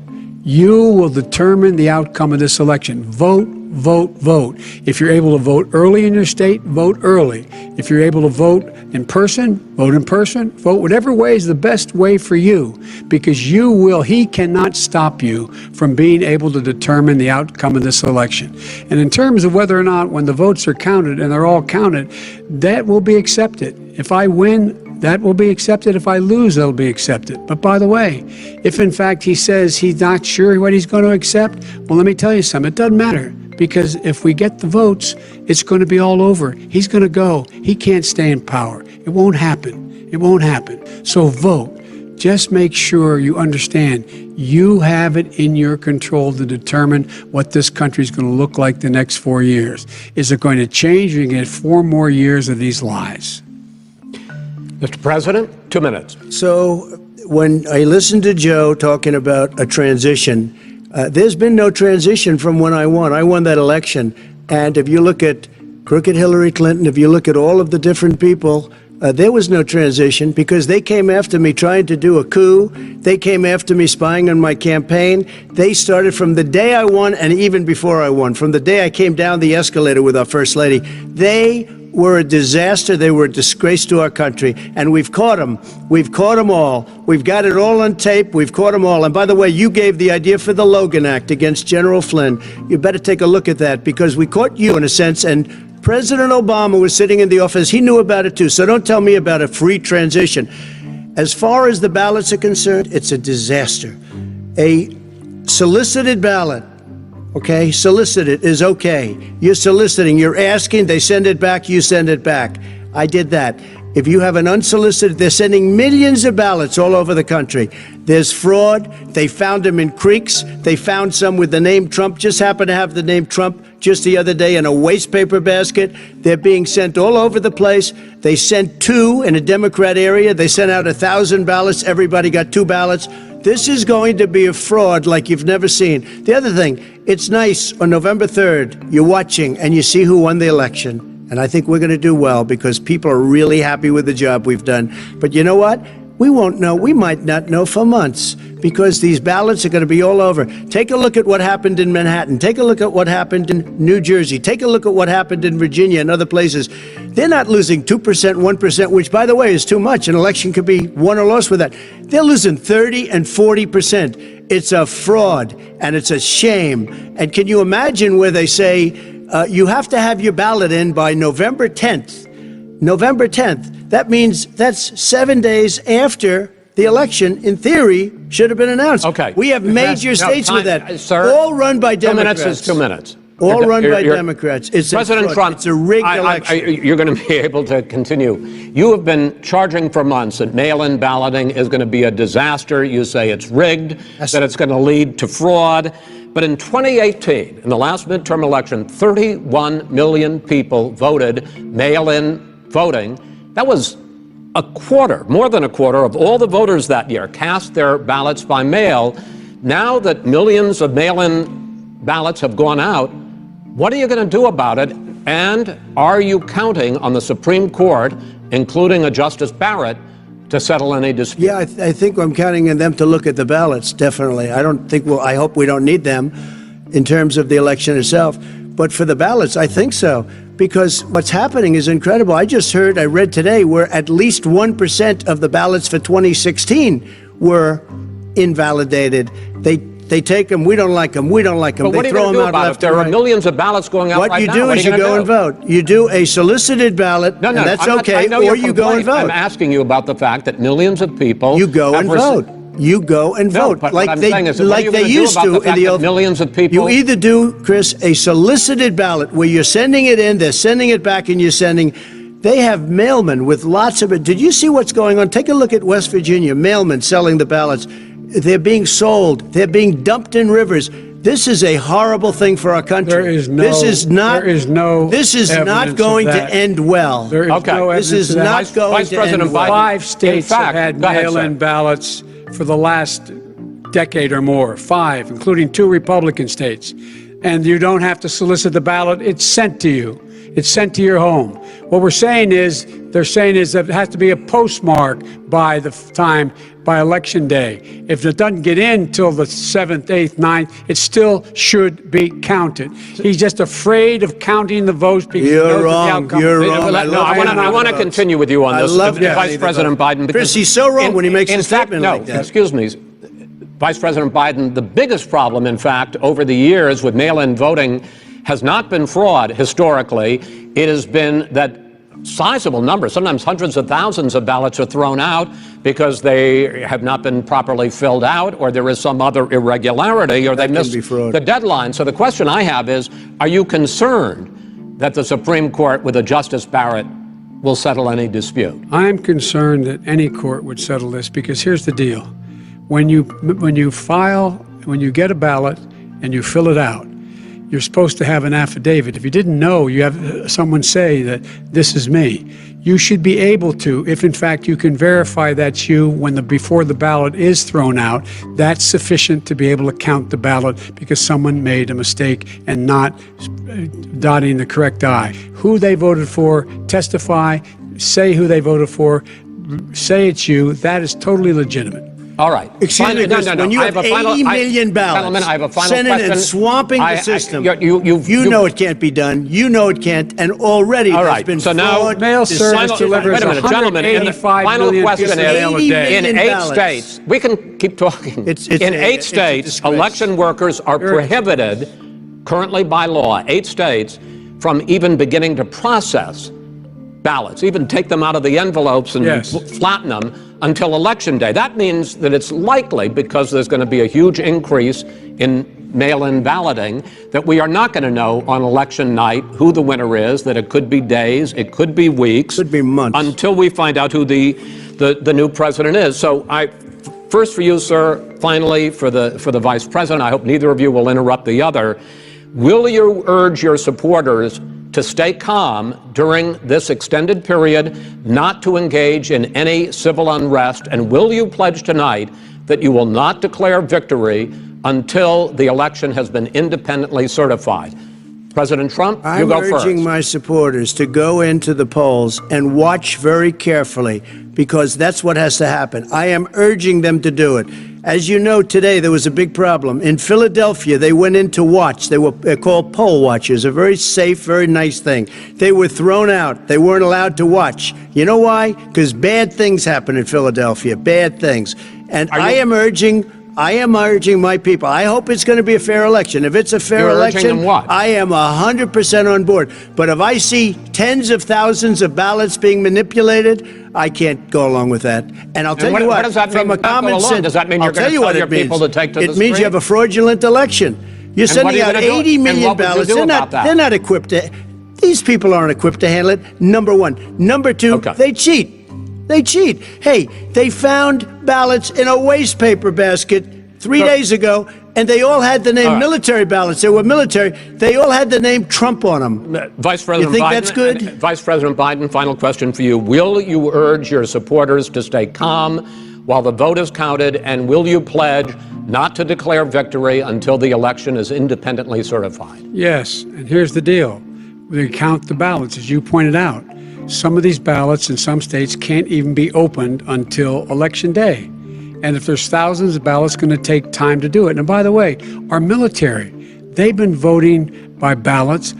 You will determine the outcome of this election. Vote, vote, vote. If you're able to vote early in your state, vote early. If you're able to vote in person, vote in person. Vote whatever way is the best way for you, because he cannot stop you from being able to determine the outcome of this election. And in terms of whether or not when the votes are counted, and they're all counted, that will be accepted. If I win, that will be accepted. If I lose, that'll be accepted. But by the way, if in fact he says he's not sure what he's going to accept, well, let me tell you something. It doesn't matter, because if we get the votes, it's going to be all over. He's going to go. He can't stay in power. It won't happen. It won't happen. So vote. Just make sure you understand you have it in your control to determine what this country is going to look like the next 4 years. Is it going to change? You're going to get 4 more years of these lies. Mr. President, 2 minutes. So when I listened to Joe talking about a transition, there's been no transition from when I won. I won that election. And if you look at crooked Hillary Clinton, if you look at all of the different people, there was no transition because they came after me trying to do a coup. They came after me spying on my campaign. They started from the day I won and even before I won, from the day I came down the escalator with our First Lady. They were a disaster. They were a disgrace to our country. And we've caught them. We've caught them all. We've got it all on tape. We've caught them all. And by the way, you gave the idea for the Logan Act against General Flynn. You better take a look at that, because we caught you in a sense. And President Obama was sitting in the office. He knew about it too. So don't tell me about a free transition. As far as the ballots are concerned, it's a disaster. A solicited ballot, okay, solicited is okay. You're soliciting, you're asking, they send it back, you send it back. I did that. If you have an unsolicited, they're sending millions of ballots all over the country. There's fraud. They found them in creeks. They found some with the name Trump, just happened to have the name Trump just the other day in a waste paper basket. They're being sent all over the place. They sent 2 in a Democrat area. They sent out 1,000 ballots. Everybody got 2 ballots. This is going to be a fraud like you've never seen. The other thing, it's nice on November 3rd, you're watching and you see who won the election. And I think we're going to do well because people are really happy with the job we've done. But you know what? We won't know. We might not know for months because these ballots are going to be all over. Take a look at what happened in Manhattan. Take a look at what happened in New Jersey. Take a look at what happened in Virginia and other places. They're not losing 2%, 1%, which, by the way, is too much. An election could be won or lost with that. They're losing 30 and 40%. It's a fraud and it's a shame. And can you imagine where they say, you have to have your ballot in by November 10th. November 10th. That means that's 7 days after the election, in theory, should have been announced. Okay. We have major states with that. Sir, all run by Democrats. 2 minutes is 2 minutes. All run by Democrats. It's President Trump, it's a rigged election. You're going to be able to continue. You have been charging for months that mail-in balloting is going to be a disaster. You say it's rigged, that it's going to lead to fraud. But in 2018, in the last midterm election, 31 million people voted mail-in voting. That was a quarter, more than a quarter of all the voters that year cast their ballots by mail. Now that millions of mail-in ballots have gone out, what are you going to do about it? And are you counting on the Supreme Court, including a Justice Barrett, to settle any dispute? Yeah, I think I'm counting on them to look at the ballots, definitely. I hope we don't need them in terms of the election itself. But for the ballots, I think so, because what's happening is incredible. I read today where at least 1% of the ballots for 2016 were invalidated. They take them. We don't like them. We don't like them. But what They are you throw going to them do out about it? left There and are right. millions of ballots going out What right you now. do What are is you gonna go do? and vote. You do a solicited ballot, No, and that's I'm not- I okay, know your or you go and complaint. vote. I'm asking you about the fact that millions of people You go have and received- vote. You go and No, vote, but like what I'm they saying is that what are like you they gonna do used about to the in fact the that old. millions of people- You either do, Chris, a solicited ballot where you're sending it in, they're sending it back, and you're sending. They have mailmen with lots of it. Did you see what's going on? Take a look at West Virginia. Mailmen selling the ballots. They're being sold. They're being dumped in rivers. This is a horrible thing for our country. There is no- This is not. there is no This is evidence not of going to that. end well. There is Okay. no This evidence is of that. not going Vice to President end well. Biden- 5 states In fact, have had go ahead, mail-in sir. ballots for the last decade or more. 5, including 2 Republican states. And you don't have to solicit the ballot. It's sent to you. It's sent to your home. What they're saying is that it has to be a postmark by the time, by election day. If it doesn't get in till the 7th, 8th, 9th, it still should be counted. He's just afraid of counting the votes because he You're knows what the wrong. outcome You're is. wrong. I No, love I counting want to the continue with you on I this, love counting Vice the President votes. Biden. Chris, he's so wrong when he makes a in fact, statement no, like that. excuse me, Vice President Biden, the biggest problem, in fact, over the years with mail-in voting has not been fraud historically. It has been that sizable numbers, sometimes hundreds of thousands of ballots are thrown out because they have not been properly filled out, or there is some other irregularity, or they can missed be fraud. the deadline. So the question I have is, are you concerned that the Supreme Court with a Justice Barrett will settle any dispute? I'm concerned that any court would settle this because here's the deal. When you get a ballot and you fill it out, you're supposed to have an affidavit. If you didn't know, you have someone say that this is me. You should be able to, if in fact you can verify that's you before the ballot is thrown out, that's sufficient to be able to count the ballot because someone made a mistake and not dotting the correct I. Who they voted for, testify, say who they voted for, say it's you. That is totally legitimate. All right. Excuse me, Chris, when you I have a final- 80 million ballots Gentlemen, I have a final sending question. and swamping the system, you know it can't be done. You know it can't, and already All there's right, been so now- fraud. Mail deception. service delivers Wait a minute, gentlemen, and the 185 final million question pieces of is, mail a day. in million 8 ballots. states, we can keep talking. It's in a 8 states, disgrace. election workers are prohibited, currently by law, 8 states, from even beginning to process ballots, even take them out of the envelopes and Yes. flatten them until Election Day. That means that it's likely, because there's going to be a huge increase in mail-in balloting, that we are not going to know on election night who the winner is, that it could be days, it could be weeks. Could be months. Until we find out who the new president is. So first for you, sir, finally for the vice president, I hope neither of you will interrupt the other. Will you urge your supporters to stay calm during this extended period, not to engage in any civil unrest? And will you pledge tonight that you will not declare victory until the election has been independently certified? President Trump, you go first. I'm urging my supporters to go into the polls and watch very carefully, because that's what has to happen. I am urging them to do it. As you know, today there was a big problem. In Philadelphia, they went in to watch. They're called poll watchers, a very safe, very nice thing. They were thrown out. They weren't allowed to watch. You know why? Because bad things happen in Philadelphia, bad things. And I am urging my people. I hope it's going to be a fair election. If it's a fair You're urging election, them what? I am 100% on board. But if I see tens of thousands of ballots being manipulated, I can't go along with that. And I'll tell you what what, does that mean, from a not go common along? sense, Does that mean you're I'll tell gonna you tell what your it means. people to take to the It means you street? have a fraudulent election. You're And what are sending you out gonna do? 80 And million what would you ballots. do They're about that? not equipped to. These people aren't equipped to handle it. Number one. Number two, Okay. they cheat. They cheat. Hey, they found ballots in a waste paper basket 3 days ago, and they all had the name All right. military ballots. They were military. They all had the name Trump on them. Vice President You think Biden, that's good? Vice President Biden, final question for you. Will you urge your supporters to stay calm while the vote is counted, and will you pledge not to declare victory until the election is independently certified? Yes, and here's the deal. We count the ballots, as you pointed out. Some of these ballots in some states can't even be opened until Election Day. And if there's thousands of ballots, it's going to take time to do it. And by the way, our military, they've been voting by ballots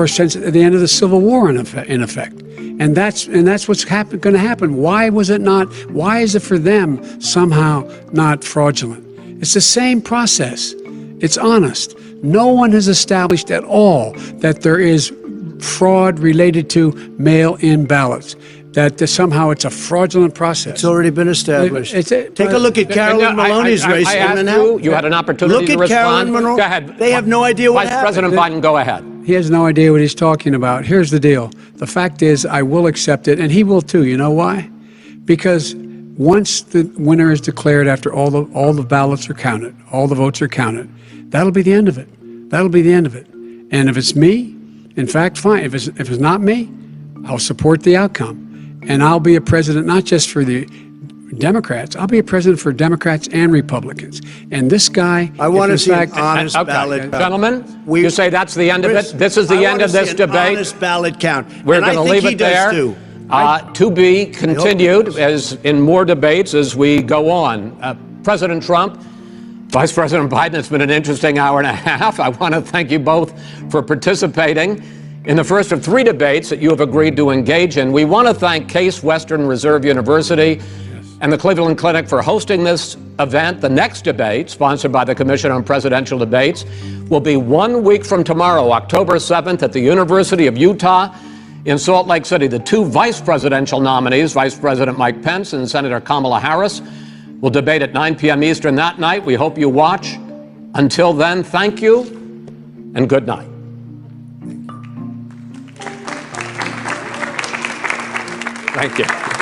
since the end of the Civil War, in effect. And that's what's going to happen. Why is it for them somehow not fraudulent? It's the same process. It's honest. No one has established at all that there is fraud related to mail-in ballots, that somehow it's a fraudulent process. It's already been established. Take a look at No, Carolyn Maloney's race. I asked you had an opportunity Look to at respond. Carolyn Maloney. Go ahead. They have no idea what Vice happened. President Biden, go ahead. He has no idea what he's talking about. Here's the deal. The fact is, I will accept it, and he will too. You know why? Because once the winner is declared, after all the ballots are counted, all the votes are counted, that'll be the end of it. That'll be the end of it. And if it's me, in fact, fine. If it's not me, I'll support the outcome. And I'll be a president not just for the Democrats. I'll be a president for Democrats and Republicans. And this guy, I want to see an fact, honest Okay, ballot count. gentlemen, you say that's the end of Chris, it? This is the I end wanna of this see an debate? honest ballot count. We're And I going to think leave he it does there. too. To be continued as in more debates as we go on. President Trump, Vice President Biden, it's been an interesting hour and a half. I want to thank you both for participating in the first of 3 debates that you have agreed to engage in. We want to thank Case Western Reserve University and the Cleveland Clinic for hosting this event. The next debate, sponsored by the Commission on Presidential Debates, will be 1 week from tomorrow, October 7th, at the University of Utah in Salt Lake City. The 2 vice presidential nominees, Vice President Mike Pence and Senator Kamala Harris, will debate at 9 p.m. Eastern that night. We hope you watch. Until then, thank you and good night. Thank you.